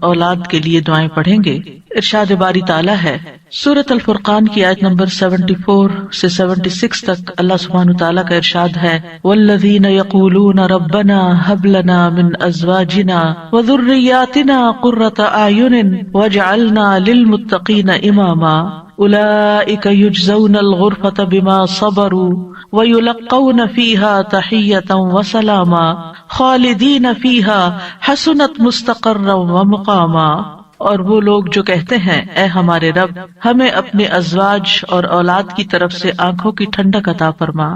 اولاد کے لیے دعائیں پڑھیں گے۔ ارشاد باری تعالیٰ ہے سورۃ الفرقان کی آیت نمبر 74 سے 76 تک، اللہ سبحانہ تعالیٰ کا ارشاد ہے والذین یقولون ربنا ھب لنا من ازواجنا وذریاتنا قرۃ اعین واجعلنا للمتقین اماما اولئک یجزون الغرفۃ بما صبروا وَيُلَقَّوْنَ فِيهَا تَحِيَّةً وَسَلَامًا خَالِدِينَ فِيهَا حَسُنَتْ مُسْتَقَرًّا وَمُقَامًا۔ اور وہ لوگ جو کہتے ہیں اے ہمارے رب ہمیں اپنے ازواج اور اولاد کی طرف سے آنکھوں کی ٹھنڈک عطا فرما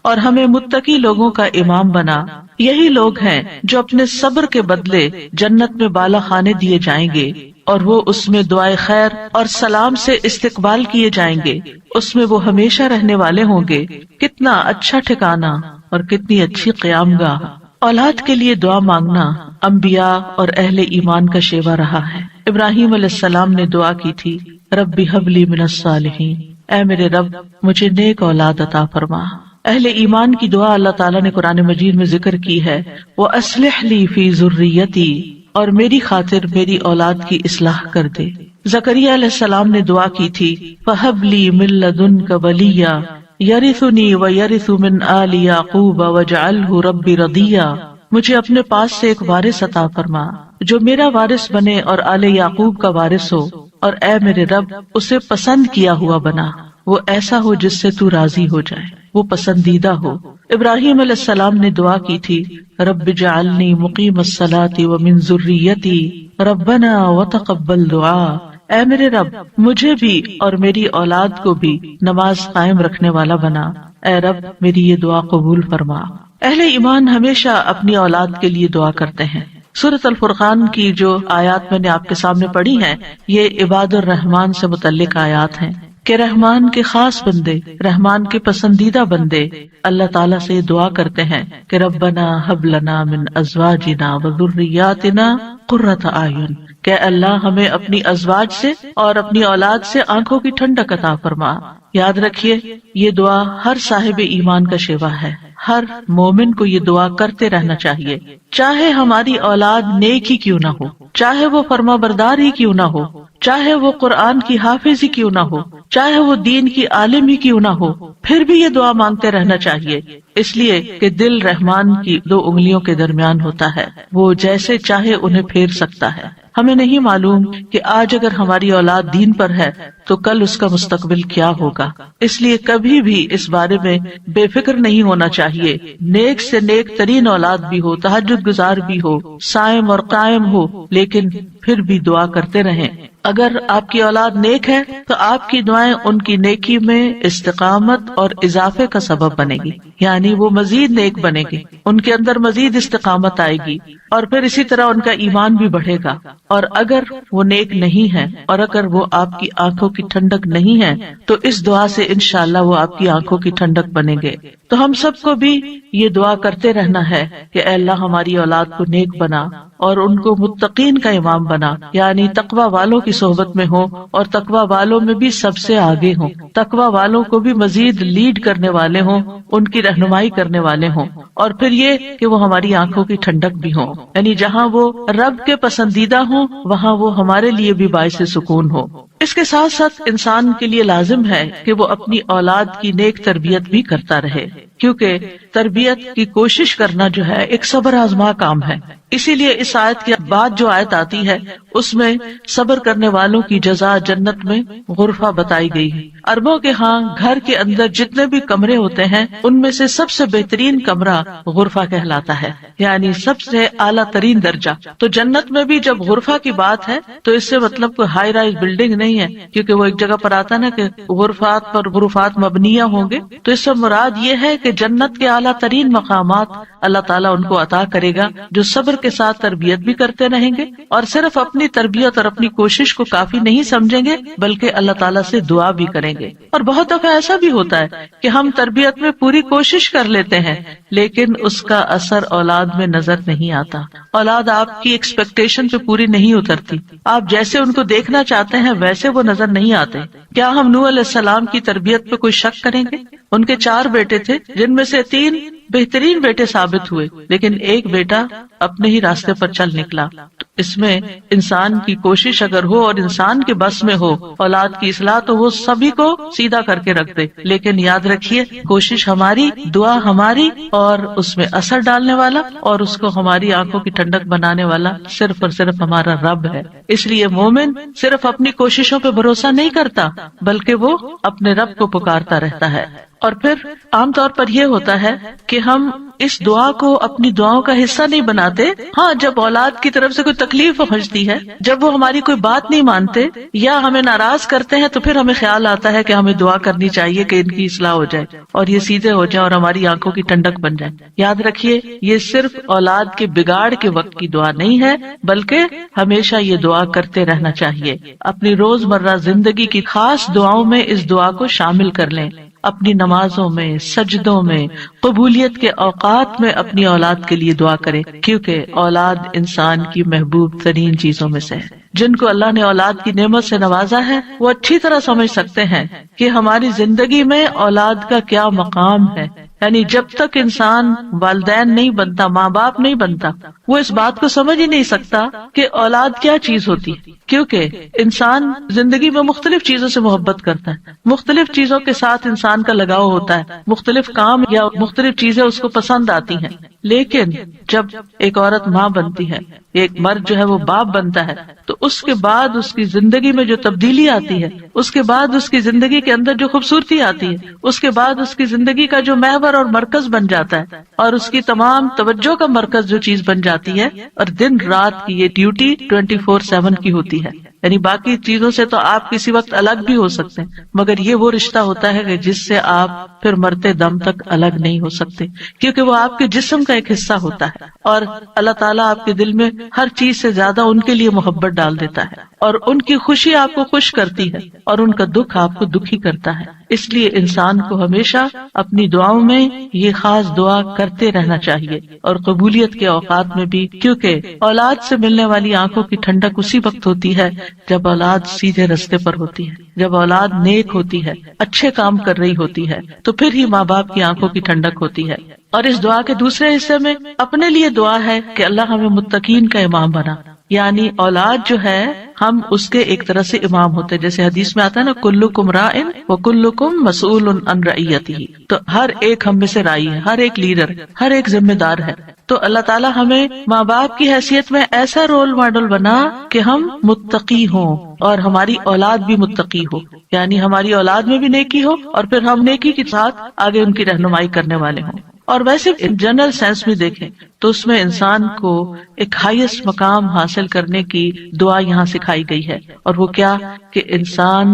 اور ہمیں متقی لوگوں کا امام بنا، یہی لوگ ہیں جو اپنے صبر کے بدلے جنت میں بالا خانے دیے جائیں گے اور وہ اس میں دعائے خیر اور سلام سے استقبال کیے جائیں گے، اس میں وہ ہمیشہ رہنے والے ہوں گے۔ کتنا اچھا ٹھکانہ اور کتنی اچھی قیام گاہ۔ اولاد کے لیے دعا مانگنا انبیاء اور اہل ایمان کا شیوا رہا ہے۔ ابراہیم علیہ السلام نے دعا کی تھی ربی ھب لی من الصالحین، اے میرے رب مجھے نیک اولاد عطا فرما۔ اہل ایمان کی دعا اللہ تعالیٰ نے قرآن مجید میں ذکر کی ہے وَأَصْلِحْ لِي فِي ذُرِّيَّتِي، اور میری خاطر میری اولاد کی اصلاح کر دے۔ زکریا علیہ السلام نے دعا کی تھی فَهَبْ لِي مِن لَّدُنكَ وَلِيًّا يَرِثُنِي وَيَرِثُ مِنْ آلِ يَعْقُوبَ وَاجْعَلْهُ رَبِّ رَضِيًّا، مجھے اپنے پاس سے ایک وارث عطا فرما جو میرا وارث بنے اور آل یعقوب کا وارث ہو، اور اے میرے رب اسے پسند کیا ہوا بنا، وہ ایسا ہو جس سے تو راضی ہو جائے، وہ پسندیدہ ہو۔ ابراہیم علیہ السلام نے دعا کی تھی رب اجعلنی مقیم الصلاۃ ومن ذریتی ربنا وتقبل دعا، اے میرے رب مجھے بھی اور میری اولاد کو بھی نماز قائم رکھنے والا بنا، اے رب میری یہ دعا قبول فرما۔ اہل ایمان ہمیشہ اپنی اولاد کے لیے دعا کرتے ہیں۔ سورۃ الفرقان کی جو آیات میں نے آپ کے سامنے پڑھی ہیں یہ عباد الرحمان سے متعلق آیات ہیں کہ رحمان کے خاص بندے، رحمان کے پسندیدہ بندے اللہ تعالیٰ سے دعا کرتے ہیں کہ ربنا ھب لنا من ازواجنا وذریاتنا قرۃ اعین، کہ اللہ ہمیں اپنی ازواج سے اور اپنی اولاد سے آنکھوں کی ٹھنڈک عطا فرما۔ یاد رکھیے یہ دعا ہر صاحب ایمان کا شیوا ہے، ہر مومن کو یہ دعا کرتے رہنا چاہیے، چاہے ہماری اولاد نیک ہی کیوں نہ ہو، چاہے وہ فرما بردار ہی کیوں نہ ہو، چاہے وہ قرآن کی حافظ ہی کیوں نہ ہو، چاہے وہ دین کی عالم ہی کیوں نہ ہو، پھر بھی یہ دعا مانگتے رہنا چاہیے، اس لیے کہ دل رحمان کی 2 انگلیوں کے درمیان ہوتا ہے، وہ جیسے چاہے انہیں پھیر سکتا ہے۔ ہمیں نہیں معلوم کہ آج اگر ہماری اولاد دین پر ہے تو کل اس کا مستقبل کیا ہوگا، اس لیے کبھی بھی اس بارے میں بے فکر نہیں ہونا چاہیے۔ نیک سے نیک ترین اولاد بھی ہو، تہجد گزار بھی ہو، صائم اور قائم ہو، لیکن پھر بھی دعا کرتے رہیں۔ اگر آپ کی اولاد نیک ہے تو آپ کی دعائیں ان کی نیکی میں استقامت اور اضافے کا سبب بنے گی، یعنی وہ مزید نیک بنے گی، ان کے اندر مزید استقامت آئے گی اور پھر اسی طرح ان کا ایمان بھی بڑھے گا۔ اور اگر وہ نیک نہیں ہے اور اگر وہ آپ کی آنکھوں کی ٹھنڈک نہیں ہے تو اس دعا سے انشاءاللہ وہ آپ کی آنکھوں کی ٹھنڈک بنیں گے۔ تو ہم سب کو بھی یہ دعا کرتے رہنا ہے کہ اے اللہ ہماری اولاد کو نیک بنا اور ان کو متقین کا امام بنا، یعنی تقوی والوں کی صحبت میں ہوں اور تقوی والوں میں بھی سب سے آگے ہوں، تقوی والوں کو بھی مزید لیڈ کرنے والے ہوں، ان کی رہنمائی کرنے والے ہوں، اور پھر یہ کہ وہ ہماری آنکھوں کی ٹھنڈک بھی ہوں، یعنی جہاں وہ رب کے پسندیدہ ہوں وہاں وہ ہمارے لیے بھی باعث سکون ہو۔ اس کے ساتھ ساتھ انسان کے لیے لازم ہے کہ وہ اپنی اولاد کی نیک تربیت بھی کرتا رہے، کیونکہ تربیت کی کوشش کرنا جو ہے ایک صبر آزما کام ہے۔ اسی لیے اس آیت کے بعد جو آیت آتی ہے اس میں صبر کرنے والوں کی جزا جنت میں غرفہ بتائی گئی ہے۔ عربوں کے ہاں گھر کے اندر جتنے بھی کمرے ہوتے ہیں ان میں سے سب سے بہترین کمرہ غرفہ کہلاتا ہے، یعنی سب سے اعلیٰ ترین درجہ۔ تو جنت میں بھی جب غرفہ کی بات ہے تو اس سے مطلب کوئی ہائی رائز بلڈنگ نہیں ہے، کیونکہ وہ ایک جگہ پر آتا نا کہ غرفات پر غرفات مبنیہ ہوں گے، تو اس سے مراد یہ ہے کہ جنت کے اعلیٰ ترین مقامات اللہ تعالیٰ ان کو عطا کرے گا جو صبر کے ساتھ تربیت بھی کرتے رہیں گے اور صرف اپنی تربیت اور اپنی کوشش کو کافی نہیں سمجھیں گے بلکہ اللہ تعالیٰ سے دعا بھی کریں گے۔ اور بہت دفعہ ایسا بھی ہوتا ہے کہ ہم تربیت میں پوری کوشش کر لیتے ہیں لیکن اس کا اثر اولاد میں نظر نہیں آتا، اولاد آپ کی ایکسپیکٹیشن پہ پوری نہیں اترتی، آپ جیسے ان کو دیکھنا چاہتے ہیں ویسے وہ نظر نہیں آتے۔ کیا ہم نوح علیہ السلام کی تربیت پہ کوئی شک کریں گے؟ ان کے 4 بیٹے تھے جن میں سے 3 بہترین بیٹے ثابت ہوئے، لیکن ایک بیٹا اپنے ہی راستے پر چل نکلا۔ تو اس میں انسان کی کوشش اگر ہو اور انسان کے بس میں ہو اولاد کی اصلاح، تو وہ سبھی کو سیدھا کر کے رکھ دے، لیکن یاد رکھیے کوشش ہماری، دعا ہماری، اور اس میں اثر ڈالنے والا اور اس کو ہماری آنکھوں کی ٹھنڈک بنانے والا صرف اور صرف ہمارا رب ہے۔ اس لیے مومن صرف اپنی کوششوں پہ بھروسہ نہیں کرتا، بلکہ وہ اپنے رب کو پکارتا رہتا ہے۔ اور پھر عام طور پر یہ ہوتا ہے کہ ہم اس دعا کو اپنی دعاؤں کا حصہ نہیں بناتے۔ ہاں، جب اولاد کی طرف سے کوئی تکلیف پہنچتی ہے، جب وہ ہماری کوئی بات نہیں مانتے یا ہمیں ناراض کرتے ہیں، تو پھر ہمیں خیال آتا ہے کہ ہمیں دعا کرنی چاہیے کہ ان کی اصلاح ہو جائے اور یہ سیدھے ہو جائیں اور ہماری آنکھوں کی ٹھنڈک بن جائے۔ یاد رکھیے یہ صرف اولاد کے بگاڑ کے وقت کی دعا نہیں ہے، بلکہ ہمیشہ یہ دعا کرتے رہنا چاہیے۔ اپنی روزمرہ زندگی کی خاص دعاؤں میں اس دعا کو شامل کر لیں، اپنی نمازوں میں، سجدوں میں، قبولیت کے اوقات میں اپنی اولاد کے لیے دعا کریں، کیونکہ اولاد انسان کی محبوب ترین چیزوں میں سے ہے۔ جن کو اللہ نے اولاد کی نعمت سے نوازا ہے وہ اچھی طرح سمجھ سکتے ہیں کہ ہماری زندگی میں اولاد کا کیا مقام ہے۔ یعنی جب تک انسان والدین نہیں بنتا، ماں باپ نہیں بنتا، وہ اس بات کو سمجھ ہی نہیں سکتا کہ اولاد کیا چیز ہوتی ہے، کیونکہ انسان زندگی میں مختلف چیزوں سے محبت کرتا ہے، مختلف چیزوں کے ساتھ انسان کا لگاؤ ہوتا ہے، مختلف کام یا مختلف چیزیں اس کو پسند آتی ہیں۔ لیکن جب ایک عورت ماں بنتی ہے، ایک مرد جو ہے وہ باپ بنتا ہے، تو اس کے بعد اس کی زندگی میں جو تبدیلی آتی ہے، اس کے بعد اس کی زندگی کے اندر جو خوبصورتی آتی ہے، اس کے بعد اس کی زندگی کا جو محور اور مرکز بن جاتا ہے اور اس کی تمام توجہ کا مرکز جو چیز بن جاتی ہے، اور دن رات کی یہ ڈیوٹی 24/7 کی ہوتی ہے۔ یعنی باقی چیزوں سے تو آپ کسی وقت الگ بھی ہو سکتے ہیں، مگر یہ وہ رشتہ ہوتا ہے کہ جس سے آپ پھر مرتے دم تک الگ نہیں ہو سکتے، کیونکہ وہ آپ کے جسم کا ایک حصہ ہوتا ہے، اور اللہ تعالیٰ آپ کے دل میں ہر چیز سے زیادہ ان کے لیے محبت ڈال دیتا ہے، اور ان کی خوشی آپ کو خوش کرتی ہے اور ان کا دکھ آپ کو دکھی کرتا ہے۔ اس لیے انسان کو ہمیشہ اپنی دعاؤں میں یہ خاص دعا کرتے رہنا چاہیے، اور قبولیت کے اوقات میں بھی، کیونکہ اولاد سے ملنے والی آنکھوں کی ٹھنڈک اسی وقت ہوتی ہے جب اولاد سیدھے رستے پر ہوتی ہے، جب اولاد نیک ہوتی ہے، اچھے کام کر رہی ہوتی ہے، تو پھر ہی ماں باپ کی آنکھوں کی ٹھنڈک ہوتی ہے۔ اور اس دعا کے دوسرے حصے میں اپنے لیے دعا ہے کہ اللہ ہمیں متقین کا امام بنا، یعنی اولاد جو ہے ہم اس کے ایک طرح سے امام ہوتے ہیں، جیسے حدیث میں آتا ہے نا، کلکم راعٍ وکلکم مسئول عن رعیتہ، تو ہر ایک ہم میں سے راعی ہے، ہر ایک لیڈر، ہر ایک ذمہ دار ہے۔ تو اللہ تعالیٰ ہمیں ماں باپ کی حیثیت میں ایسا رول ماڈل بنا کہ ہم متقی ہوں اور ہماری اولاد بھی متقی ہو، یعنی ہماری اولاد میں بھی نیکی ہو اور پھر ہم نیکی کے ساتھ آگے ان کی رہنمائی کرنے والے ہوں۔ اور ویسے جنرل سینس میں دیکھیں تو اس میں انسان کو ایک ہائیسٹ مقام حاصل کرنے کی دعا یہاں سکھائی گئی ہے، اور وہ کیا کہ انسان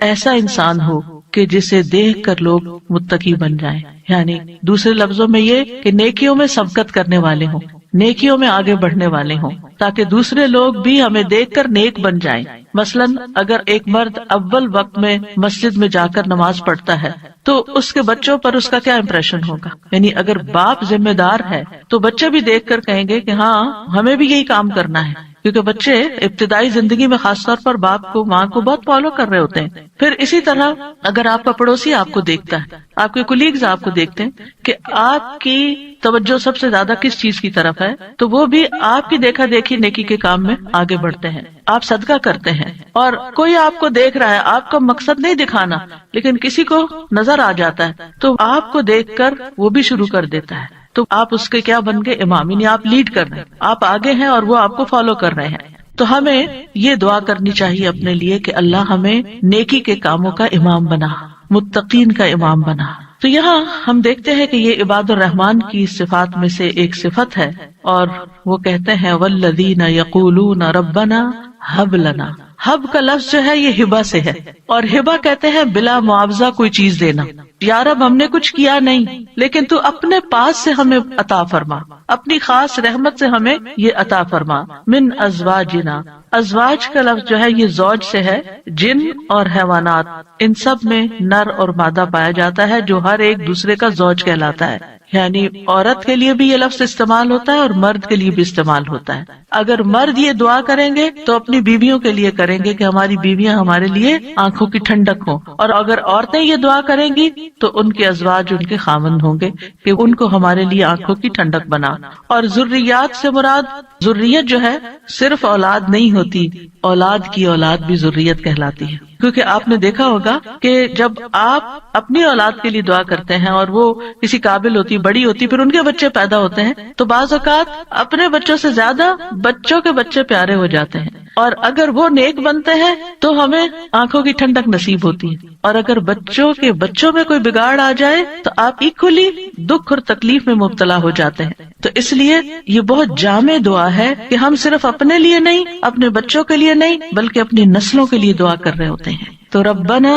ایسا انسان ہو کہ جسے دیکھ کر لوگ متقی بن جائیں، یعنی دوسرے لفظوں میں یہ کہ نیکیوں میں سبقت کرنے والے ہوں، نیکیوں میں آگے بڑھنے والے ہوں، تاکہ دوسرے لوگ بھی ہمیں دیکھ کر نیک بن جائیں۔ مثلاً اگر ایک مرد اول وقت میں مسجد میں جا کر نماز پڑھتا ہے تو اس کے بچوں پر اس کا کیا امپریشن ہوگا؟ یعنی اگر باپ ذمہ دار ہے تو بچے بھی دیکھ کر کہیں گے کہ ہاں ہمیں بھی یہی کام کرنا ہے، کیونکہ بچے ابتدائی زندگی میں خاص طور پر باپ کو، ماں کو بہت فالو کر رہے ہوتے ہیں۔ پھر اسی طرح اگر آپ کا پڑوسی آپ کو دیکھتا ہے، آپ کے کولیگز آپ کو دیکھتے ہیں کہ آپ کی توجہ سب سے زیادہ کس چیز کی طرف ہے، تو وہ بھی آپ کی دیکھا دیکھی نیکی کے کام میں آگے بڑھتے ہیں، آپ صدقہ کرتے ہیں۔ اور کوئی آپ کو دیکھ رہا ہے، آپ کا مقصد نہیں دکھانا، لیکن کسی کو نظر آ جاتا ہے تو آپ کو دیکھ کر وہ بھی شروع کر دیتا ہے، تو آپ اس کے کیا بن گئے؟ امام، یعنی آپ لیڈ کر رہے ہیں، آپ آگے ہیں اور وہ آپ کو فالو کر رہے ہیں۔ تو ہمیں یہ دعا کرنی چاہیے اپنے لیے کہ اللہ ہمیں نیکی کے کاموں کا امام بنا، متقین کا امام بنا۔ تو یہاں ہم دیکھتے ہیں کہ یہ عباد الرحمن کی صفات میں سے ایک صفت ہے، اور وہ کہتے ہیں والذین یقولون ربنا ہب لنا۔ ہب کا لفظ جو ہے یہ ہبہ سے ہے، اور ہبہ کہتے ہیں بلا معاوضہ کوئی چیز دینا۔ یا رب ہم نے کچھ کیا نہیں، لیکن تو اپنے پاس سے ہمیں عطا فرما، اپنی خاص رحمت سے ہمیں یہ عطا فرما۔ من ازواجنا، ازواج کا لفظ جو ہے یہ زوج سے ہے، جن اور حیوانات ان سب میں نر اور مادہ پایا جاتا ہے جو ہر ایک دوسرے کا زوج کہلاتا ہے، یعنی عورت کے لیے بھی یہ لفظ استعمال ہوتا ہے اور مرد کے لیے بھی استعمال ہوتا ہے. اگر مرد یہ دعا کریں گے تو اپنی بیویوں کے لیے کریں گے کہ ہماری بیویاں ہمارے لیے آنکھوں کی ٹھنڈک ہوں، اور اگر عورتیں یہ دعا کریں گی تو ان کے ازواج ان کے خاوند ہوں گے کہ ان کو ہمارے لیے آنکھوں کی ٹھنڈک بنا. اور ذریات سے مراد ذریت جو ہے صرف اولاد نہیں ہوتی، اولاد کی اولاد بھی ذریت کہلاتی ہے. کیونکہ آپ نے دیکھا ہوگا کہ جب آپ اپنی اولاد کے لیے دعا کرتے ہیں اور وہ کسی قابل ہوتی، بڑی ہوتی، پھر ان کے بچے پیدا ہوتے ہیں تو بعض اوقات اپنے بچوں سے زیادہ بچوں کے بچے پیارے ہو جاتے ہیں، اور اگر وہ نیک بنتے ہیں تو ہمیں آنکھوں کی ٹھنڈک نصیب ہوتی ہے، اور اگر بچوں کے بچوں میں کوئی بگاڑ آ جائے تو آپ ایکولی دکھ اور تکلیف میں مبتلا ہو جاتے ہیں. تو اس لیے یہ بہت جامع دعا ہے کہ ہم صرف اپنے لیے نہیں، اپنے بچوں کے لیے نہیں، بلکہ اپنی نسلوں کے لیے دعا کر رہے ہوتے ہیں. تو ربنا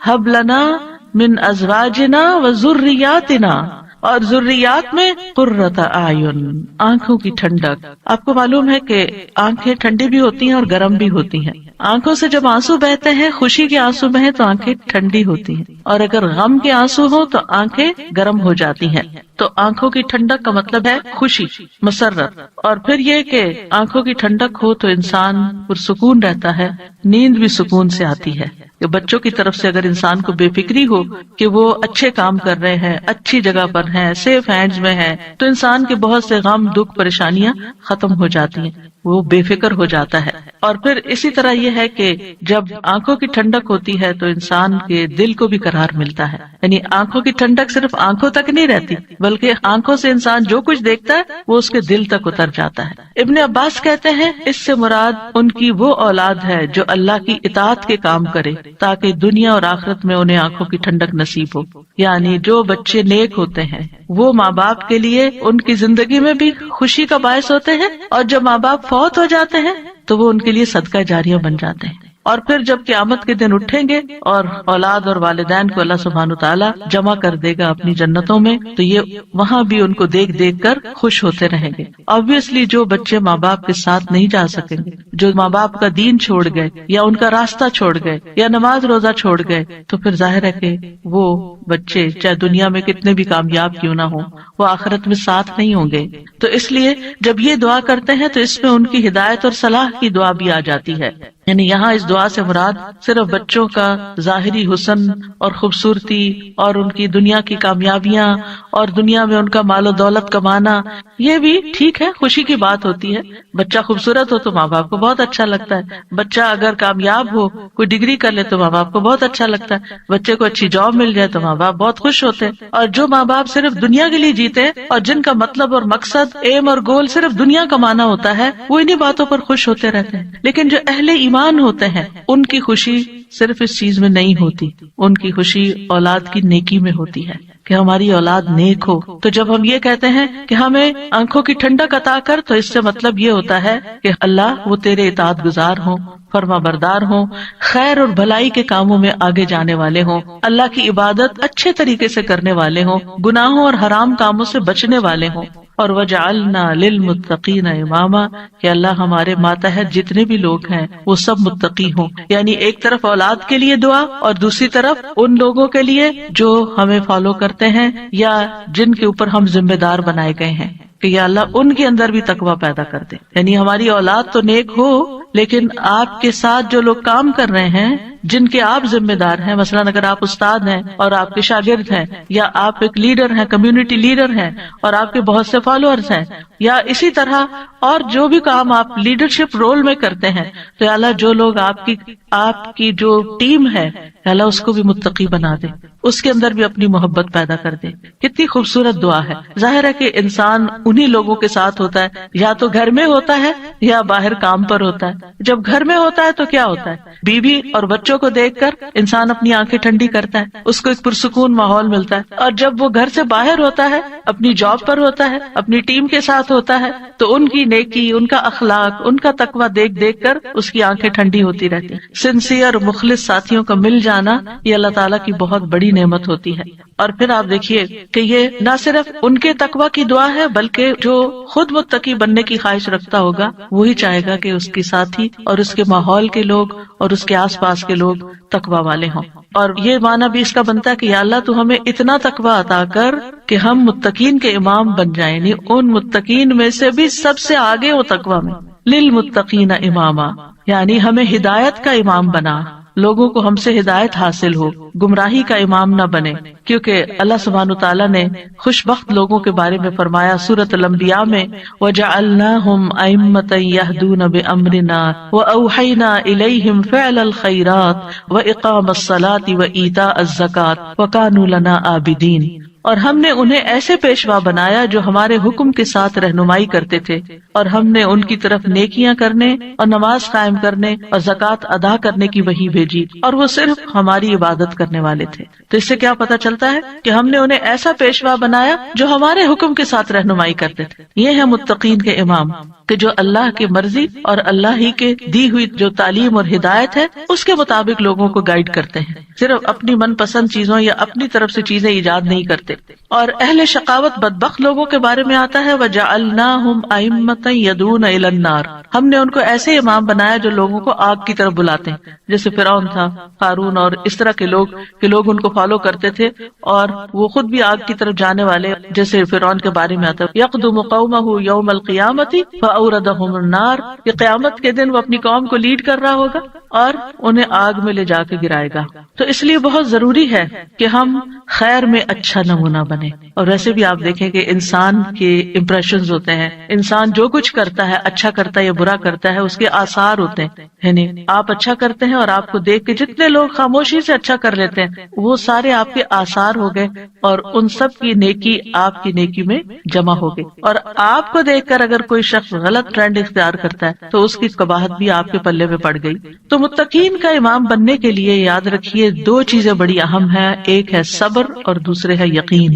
ہب لنا من ازواجنا وذریاتنا، اور ذریات میں قرۃ اعین، آنکھوں کی ٹھنڈک. آپ کو معلوم ہے کہ آنکھیں ٹھنڈی بھی ہوتی ہیں اور گرم بھی ہوتی ہیں. آنکھوں سے جب آنسو بہتے ہیں، خوشی کے آنسو بہیں تو آنکھیں ٹھنڈی ہوتی ہیں، اور اگر غم کے آنسو ہوں تو آنکھیں گرم ہو جاتی ہیں. تو آنکھوں کی ٹھنڈک کا مطلب ہے خوشی، مسرت. اور پھر یہ کہ آنکھوں کی ٹھنڈک ہو تو انسان پرسکون رہتا ہے، نیند بھی سکون سے آتی ہے. کہ بچوں کی طرف سے اگر انسان کو بے فکری ہو کہ وہ اچھے کام کر رہے ہیں، اچھی جگہ پر ہیں، سیف ہینڈز میں ہیں، تو انسان کے بہت سے غم، دکھ، پریشانیاں ختم ہو جاتی ہیں، وہ بے فکر ہو جاتا ہے. اور پھر اسی طرح یہ ہے کہ جب آنکھوں کی ٹھنڈک ہوتی ہے تو انسان کے دل کو بھی قرار ملتا ہے. یعنی آنکھوں کی ٹھنڈک صرف آنکھوں تک نہیں رہتی، بلکہ آنکھوں سے انسان جو کچھ دیکھتا ہے وہ اس کے دل تک اتر جاتا ہے. ابن عباس کہتے ہیں اس سے مراد ان کی وہ اولاد ہے جو اللہ کی اطاعت کے کام کرے تاکہ دنیا اور آخرت میں انہیں آنکھوں کی ٹھنڈک نصیب ہو. یعنی جو بچے نیک ہوتے ہیں وہ ماں باپ کے لیے ان کی زندگی میں بھی خوشی کا باعث ہوتے ہیں، اور جب ماں باپ فوت ہو جاتے ہیں تو وہ ان کے لیے صدقہ جاریہ بن جاتے ہیں. اور پھر جب قیامت کے دن اٹھیں گے اور اولاد اور والدین کو اللہ سبحانہ تعالیٰ جمع کر دے گا اپنی جنتوں میں، تو یہ وہاں بھی ان کو دیکھ دیکھ کر خوش ہوتے رہیں گے. obviously جو بچے ماں باپ کے ساتھ نہیں جا سکیں گے، جو ماں باپ کا دین چھوڑ گئے یا ان کا راستہ چھوڑ گئے یا نماز روزہ چھوڑ گئے، تو پھر ظاہر ہے کہ وہ بچے چاہے دنیا میں کتنے بھی کامیاب کیوں نہ ہوں، وہ آخرت میں ساتھ نہیں ہوں گے. تو اس لیے جب یہ دعا کرتے ہیں تو اس میں ان کی ہدایت اور صلاح کی دعا بھی آ جاتی ہے. یعنی یہاں اس دعا سے مراد صرف بچوں کا ظاہری حسن اور خوبصورتی اور ان کی دنیا کی کامیابیاں اور دنیا میں ان کا مال و دولت کمانا، یہ بھی ٹھیک ہے، خوشی کی بات ہوتی ہے. بچہ خوبصورت ہو تو ماں باپ کو بہت اچھا لگتا ہے، بچہ اگر کامیاب ہو، کوئی ڈگری کر لے تو ماں باپ کو بہت اچھا لگتا ہے، بچے کو اچھی جاب مل جائے تو ماں باپ بہت خوش ہوتے ہیں. اور جو ماں باپ صرف دنیا کے لیے جیتے ہیں اور جن کا مطلب اور مقصد، ایم اور گول صرف دنیا کمانا ہوتا ہے، وہ انہی باتوں پر خوش ہوتے رہتے ہیں. لیکن جو اہل ایمان ہوتے ہیں ان کی خوشی صرف اس چیز میں نہیں ہوتی، ان کی خوشی اولاد کی نیکی میں ہوتی ہے کہ ہماری اولاد نیک ہو. تو جب ہم یہ کہتے ہیں کہ ہمیں آنکھوں کی ٹھنڈک عطا کر، تو اس سے مطلب یہ ہوتا ہے کہ اللہ وہ تیرے اطاعت گزار ہوں، فرما بردار ہوں، خیر اور بھلائی کے کاموں میں آگے جانے والے ہوں، اللہ کی عبادت اچھے طریقے سے کرنے والے ہوں، گناہوں اور حرام کاموں سے بچنے والے ہوں. اور وجعلنا للمتقین اماما، کہ اللہ ہمارے ماتحت جتنے بھی لوگ ہیں وہ سب متقی ہوں. یعنی ایک طرف اولاد کے لیے دعا اور دوسری طرف ان لوگوں کے لیے جو ہمیں فالو کرتے ہیں یا جن کے اوپر ہم ذمہ دار بنائے گئے ہیں کہ یا اللہ ان کے اندر بھی تقویٰ پیدا کر دے. یعنی ہماری اولاد تو نیک ہو، لیکن آپ کے ساتھ جو لوگ کام کر رہے ہیں، جن کے آپ ذمہ دار ہیں، مثلاً اگر آپ استاد ہیں اور آپ کے شاگرد ہیں، یا آپ ایک لیڈر ہیں، کمیونٹی لیڈر ہیں اور آپ کے بہت سے فالوورز ہیں، یا اسی طرح اور جو بھی کام آپ لیڈرشپ رول میں کرتے ہیں، تو یا اللہ جو لوگ آپ کی جو ٹیم ہے، یا اللہ اس کو بھی متقی بنا دے، اس کے اندر بھی اپنی محبت پیدا کر دے. کتنی خوبصورت دعا ہے. ظاہر ہے کہ انسان انہی لوگوں کے ساتھ ہوتا ہے، یا تو گھر میں ہوتا ہے یا باہر کام پر ہوتا ہے. جب گھر میں ہوتا ہے تو کیا ہوتا ہے، بیوی اور بچوں کو دیکھ کر انسان اپنی آنکھیں ٹھنڈی کرتا ہے، اس کو ایک پرسکون ماحول ملتا ہے. اور جب وہ گھر سے باہر ہوتا ہے، اپنی جاب پر ہوتا ہے، اپنی ٹیم کے ساتھ ہوتا ہے، تو ان کی نیکی، ان کا اخلاق، ان کا تقویٰ دیکھ دیکھ کر اس کی آنکھیں ٹھنڈی ہوتی رہتی. سنسیئر مخلص ساتھیوں کا مل جانا یہ اللہ تعالیٰ کی بہت بڑی نعمت ہوتی ہے. اور پھر آپ دیکھیے کہ یہ نہ صرف ان کے تقویٰ کی دعا ہے، بلکہ جو خود متقی بننے کی خواہش رکھتا ہوگا وہی چاہے گا کہ اس کے ساتھی اور اس کے ماحول کے لوگ اور اس کے آس پاس کے لوگ تقوی والے ہوں. اور یہ معنی بھی اس کا بنتا ہے کہ یا اللہ تو ہمیں اتنا تقوی عطا کر کہ ہم متقین کے امام بن جائیں، یعنی ان متقین میں سے بھی سب سے آگے ہو تقوی میں. للمتقین اماما، یعنی ہمیں ہدایت کا امام بنا، لوگوں کو ہم سے ہدایت حاصل ہو، گمراہی کا امام نہ بنے. کیونکہ اللہ سبحانہ تعالیٰ نے خوش بخت لوگوں کے بارے میں فرمایا سورۃ الانبیاء میں، وَجَعَلْنَاهُمْ أَئِمَّةً يَهْدُونَ بِأَمْرِنَا وَأَوْحَيْنَا إِلَيْهِمْ فِعْلَ الْخَيْرَاتِ وَإِقَامَ الصَّلَاةِ وَإِيتَاءَ الزَّكَاةِ وَكَانُوا لَنَا عَابِدِينَ. اور ہم نے انہیں ایسے پیشوا بنایا جو ہمارے حکم کے ساتھ رہنمائی کرتے تھے، اور ہم نے ان کی طرف نیکیاں کرنے اور نماز قائم کرنے اور زکوٰۃ ادا کرنے کی وحی بھیجی، اور وہ صرف ہماری عبادت کرنے والے تھے. تو اس سے کیا پتہ چلتا ہے کہ ہم نے انہیں ایسا پیشوا بنایا جو ہمارے حکم کے ساتھ رہنمائی کرتے تھے. یہ ہے متقین کے امام کہ جو اللہ کی مرضی اور اللہ ہی کے دی ہوئی جو تعلیم اور ہدایت ہے اس کے مطابق لوگوں کو گائیڈ کرتے ہیں، صرف اپنی من پسند چیزوں یا اپنی طرف سے چیزیں ایجاد نہیں کرتے. اور اہل شقاوت بدبخت لوگوں کے بارے میں آتا ہے وَجَعَلْنَاهُمْ أَئِمَّةً يَدْعُونَ إِلَى النَّارِ، ہم نے ان کو ایسے امام بنایا جو لوگوں کو آگ کی طرف بلاتے ہیں، جیسے فرعون تھا، قارون اور اس طرح کے لوگ کہ لوگ ان کو فالو کرتے تھے اور وہ خود بھی آگ کی طرف جانے والے. جیسے فرعون کے بارے میں آتا ہے يَقْدُمُ قَوْمَهُ يَوْمَ الْقِيَامَةِ فَأَوْرَدَهُمُ النَّارِ، کہ قیامت کے دن وہ اپنی قوم کو لیڈ کر رہا ہوگا اور انہیں آگ میں لے جا کے گرائے گا. تو اس لیے بہت ضروری ہے کہ ہم خیر میں اچھا نمونہ بنے. اور ویسے بھی آپ دیکھیں کہ انسان کے امپریشنز ہوتے ہیں، انسان جو کچھ کرتا ہے اچھا کرتا ہے یا برا کرتا ہے اس کے آثار ہوتے ہیں. یعنی آپ اچھا کرتے ہیں اور آپ کو دیکھ کے جتنے لوگ خاموشی سے اچھا کر لیتے ہیں وہ سارے آپ کے آثار ہو گئے، اور ان سب کی نیکی آپ کی نیکی میں جمع ہو گئی. اور آپ کو دیکھ کر اگر کوئی شخص غلط ٹرینڈ اختیار کرتا ہے تو اس کی قباحت بھی آپ کے پلے میں پڑ گئی. تو متقین کا امام بننے کے لیے یاد رکھیے دو چیزیں بڑی اہم ہیں، ایک ہے صبر اور دوسرے ہے یقین.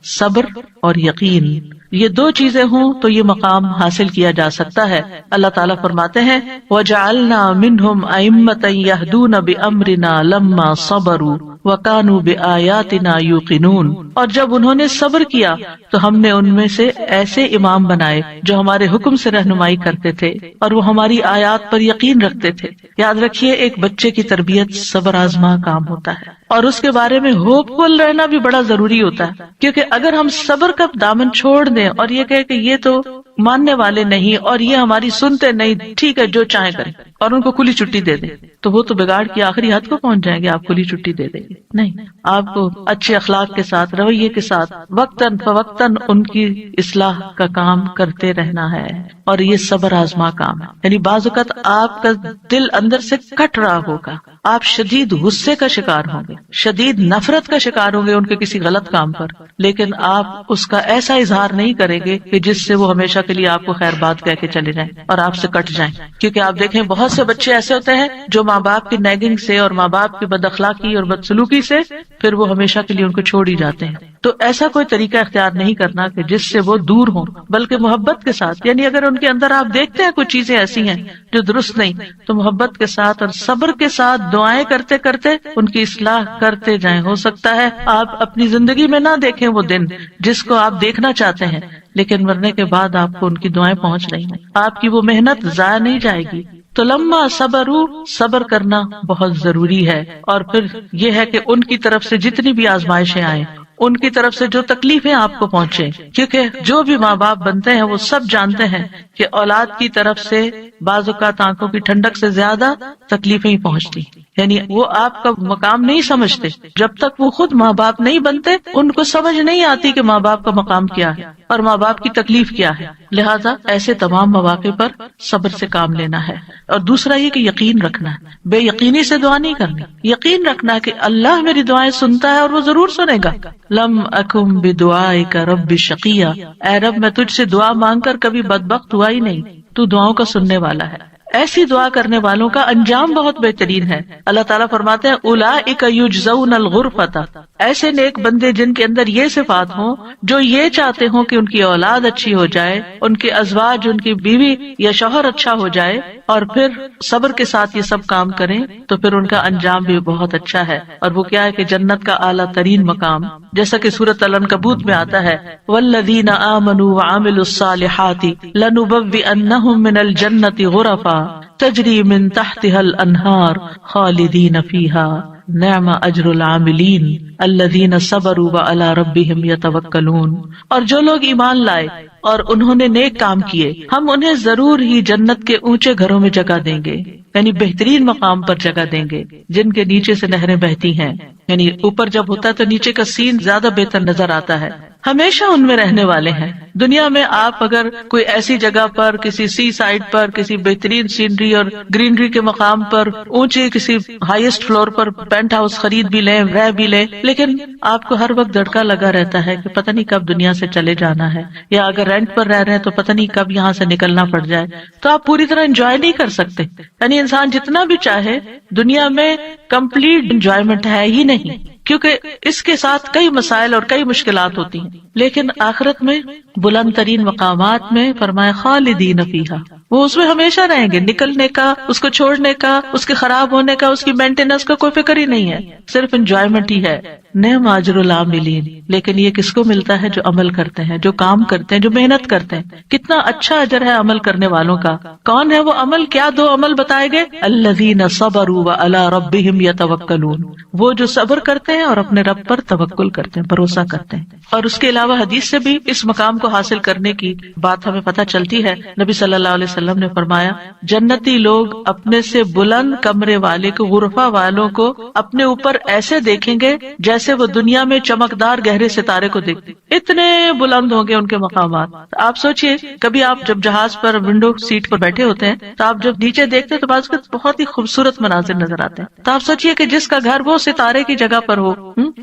صبر اور یقین، یہ دو چیزیں ہوں تو یہ مقام حاصل کیا جا سکتا ہے. اللہ تعالیٰ فرماتے ہیں وَجَعَلْنَا مِنْهُمْ أَئِمَّةً يَهْدُونَ بِأَمْرِنَا لَمَّا صَبَرُوا وَكَانُوا بِآيَاتِنَا يُوقِنُونَ، اور جب انہوں نے صبر کیا تو ہم نے ان میں سے ایسے امام بنائے جو ہمارے حکم سے رہنمائی کرتے تھے اور وہ ہماری آیات پر یقین رکھتے تھے. یاد رکھیے ایک بچے کی تربیت صبر آزما کام ہوتا ہے، اور اس کے بارے میں ہوپ فل رہنا بھی بڑا ضروری ہوتا ہے. کیونکہ اگر ہم صبر کا دامن چھوڑ دیں اور یہ کہے کہ یہ تو ماننے والے نہیں اور یہ ہماری سنتے نہیں، ٹھیک ہے جو چاہیں کریں، اور ان کو کھلی چھٹی دے دیں، تو وہ تو بگاڑ کی آخری حد کو پہنچ جائیں گے. آپ کھلی چھٹی دے دیں گے نہیں، آپ کو اچھے اخلاق کے ساتھ، رویے کے ساتھ وقتاً فوقتاً ان کی اصلاح کا کام کرتے رہنا ہے. اور یہ صبر آزما کام ہے. یعنی بعض اوقات آپ کا دل اندر سے کٹ رہا ہوگا، آپ شدید غصے کا شکار ہوں گے، شدید نفرت کا شکار ہوں گے ان کے کسی غلط کام پر، لیکن آپ اس کا ایسا اظہار نہیں کریں گے کہ جس سے وہ ہمیشہ کے لیے آپ کو خیر بات کہہ کے چلے جائیں اور آپ سے کٹ جائیں. کیونکہ آپ دیکھیں بہت سے بچے ایسے ہوتے ہیں جو ماں باپ کی نیگنگ سے اور ماں باپ کی بد اخلاقی اور بدسلوکی سے پھر وہ ہمیشہ کے لیے ان کو چھوڑ ہی جاتے ہیں. تو ایسا کوئی طریقہ اختیار نہیں کرنا کہ جس سے وہ دور ہوں، بلکہ محبت کے ساتھ. یعنی اگر ان کے اندر آپ دیکھتے ہیں کچھ چیزیں ایسی ہیں جو درست نہیں، تو محبت کے ساتھ اور صبر کے ساتھ دعائیں کرتے کرتے ان کی اصلاح کرتے جائیں. ہو سکتا ہے آپ اپنی زندگی میں نہ دیکھیں وہ دن جس کو آپ دیکھنا چاہتے ہیں، لیکن مرنے کے بعد آپ کو ان کی دعائیں پہنچ رہی ہیں، آپ کی وہ محنت ضائع نہیں جائے گی. تو لما صبروا، صبر کرنا بہت ضروری ہے. اور پھر یہ ہے کہ ان کی طرف سے جتنی بھی آزمائشیں آئیں، ان کی طرف سے جو تکلیفیں آپ کو پہنچے، کیونکہ جو بھی ماں باپ بنتے ہیں وہ سب جانتے ہیں کہ اولاد کی طرف سے بعض اوقات آنکھوں کی ٹھنڈک سے زیادہ تکلیفیں ہی پہنچتی. یعنی وہ آپ کا مقام نہیں سمجھتے جب تک وہ خود ماں باپ نہیں بنتے، ان کو سمجھ نہیں آتی کہ ماں باپ کا مقام کیا ہے اور ماں باپ کی تکلیف کیا ہے. لہٰذا ایسے تمام مواقع پر صبر سے کام لینا ہے. اور دوسرا یہ کہ یقین رکھنا ہے، بے یقینی سے دعا نہیں کرنی، یقین رکھنا ہے کہ اللہ میری دعائیں سنتا ہے اور وہ ضرور سنے گا. لم اکم بدعائک رب شقیہ، اے رب میں تجھ سے دعا مانگ کر کبھی بدبخت ہوا ہی نہیں، تو دعاؤں کا سننے والا ہے. ایسی دعا کرنے والوں کا انجام بہت بہترین ہے. اللہ تعالیٰ فرماتے ہیں اولئک یجزون الغرفۃ، ایسے نیک بندے جن کے اندر یہ صفات ہوں، جو یہ چاہتے ہوں کہ ان کی اولاد اچھی ہو جائے، ان کے ازواج، ان کی بیوی یا شوہر اچھا ہو جائے، اور پھر صبر کے ساتھ یہ سب کام کریں، تو پھر ان کا انجام بھی بہت اچھا ہے. اور وہ کیا ہے کہ جنت کا اعلیٰ ترین مقام، جیسا کہ سورۃ العنکبوت میں آتا ہے والذین آمنوا وعملوا الصالحات لنبوئنہم من الجنۃ غرفا تجری من تحتها الانہار خالدین فیہا نعم اجر العاملین الذین صبروا وعلی ربہم یتوکلون. اور جو لوگ ایمان لائے اور انہوں نے نیک کام کیے ہم انہیں ضرور ہی جنت کے اونچے گھروں میں جگہ دیں گے، یعنی بہترین مقام پر جگہ دیں گے جن کے نیچے سے نہریں بہتی ہیں. یعنی اوپر جب ہوتا ہے تو نیچے کا سین زیادہ بہتر نظر آتا ہے. ہمیشہ ان میں رہنے والے ہیں. دنیا میں آپ اگر کوئی ایسی جگہ پر کسی سی سائڈ پر کسی بہترین سینری اور گرینری کے مقام پر اونچے کسی ہائیسٹ فلور پر پینٹ ہاؤس خرید بھی لیں رہ بھی لیں، لیکن آپ کو ہر وقت دھڑکا لگا رہتا ہے کہ پتہ نہیں کب دنیا سے چلے جانا ہے، یا اگر رینٹ پر رہ رہے ہیں تو پتہ نہیں کب یہاں سے نکلنا پڑ جائے، تو آپ پوری طرح انجوائے نہیں کر سکتے. یعنی انسان جتنا بھی چاہے دنیا میں کمپلیٹ انجوائمنٹ ہے ہی نہیں، کیونکہ اس کے ساتھ کئی مسائل اور کئی مشکلات ہوتی ہیں. لیکن آخرت میں بلند ترین مقامات میں فرمایا خالدین فیہا، وہ اس میں ہمیشہ رہیں گے. نکلنے کا، اس کو چھوڑنے کا، اس کے خراب ہونے کا، اس کی مینٹیننس کا کوئی فکر ہی نہیں ہے، صرف انجوائمنٹ ہی ہے. نعم اجر العاملین، لیکن یہ کس کو ملتا ہے؟ جو عمل کرتے ہیں، جو کام کرتے ہیں، جو محنت کرتے ہیں. کتنا اچھا اجر ہے عمل کرنے والوں کا. کون ہے وہ عمل؟ کیا دو عمل بتائے گئے؟ الذین صبروا وعلی ربہم یتوکلون، وہ جو صبر کرتے ہیں اور اپنے رب پر توکل کرتے ہیں، بھروسہ کرتے ہیں. اور اس کے علاوہ حدیث سے بھی اس مقام کو حاصل کرنے کی بات ہمیں پتہ چلتی ہے. نبی صلی اللہ علیہ وسلم نے فرمایا جنتی لوگ اپنے سے بلند کمرے والے کو، غرفہ والوں کو اپنے اوپر ایسے دیکھیں گے جیسے وہ دنیا میں چمکدار گہرے ستارے کو دیکھتے. اتنے بلند ہوں گے ان کے مقامات. آپ سوچئے کبھی آپ جب جہاز پر ونڈو سیٹ پر بیٹھے ہوتے ہیں تو آپ جب نیچے دیکھتے ہیں تو بعض بہت ہی خوبصورت مناظر نظر آتے ہیں. تو آپ سوچئے کہ جس کا گھر وہ ستارے کی جگہ پر ہو،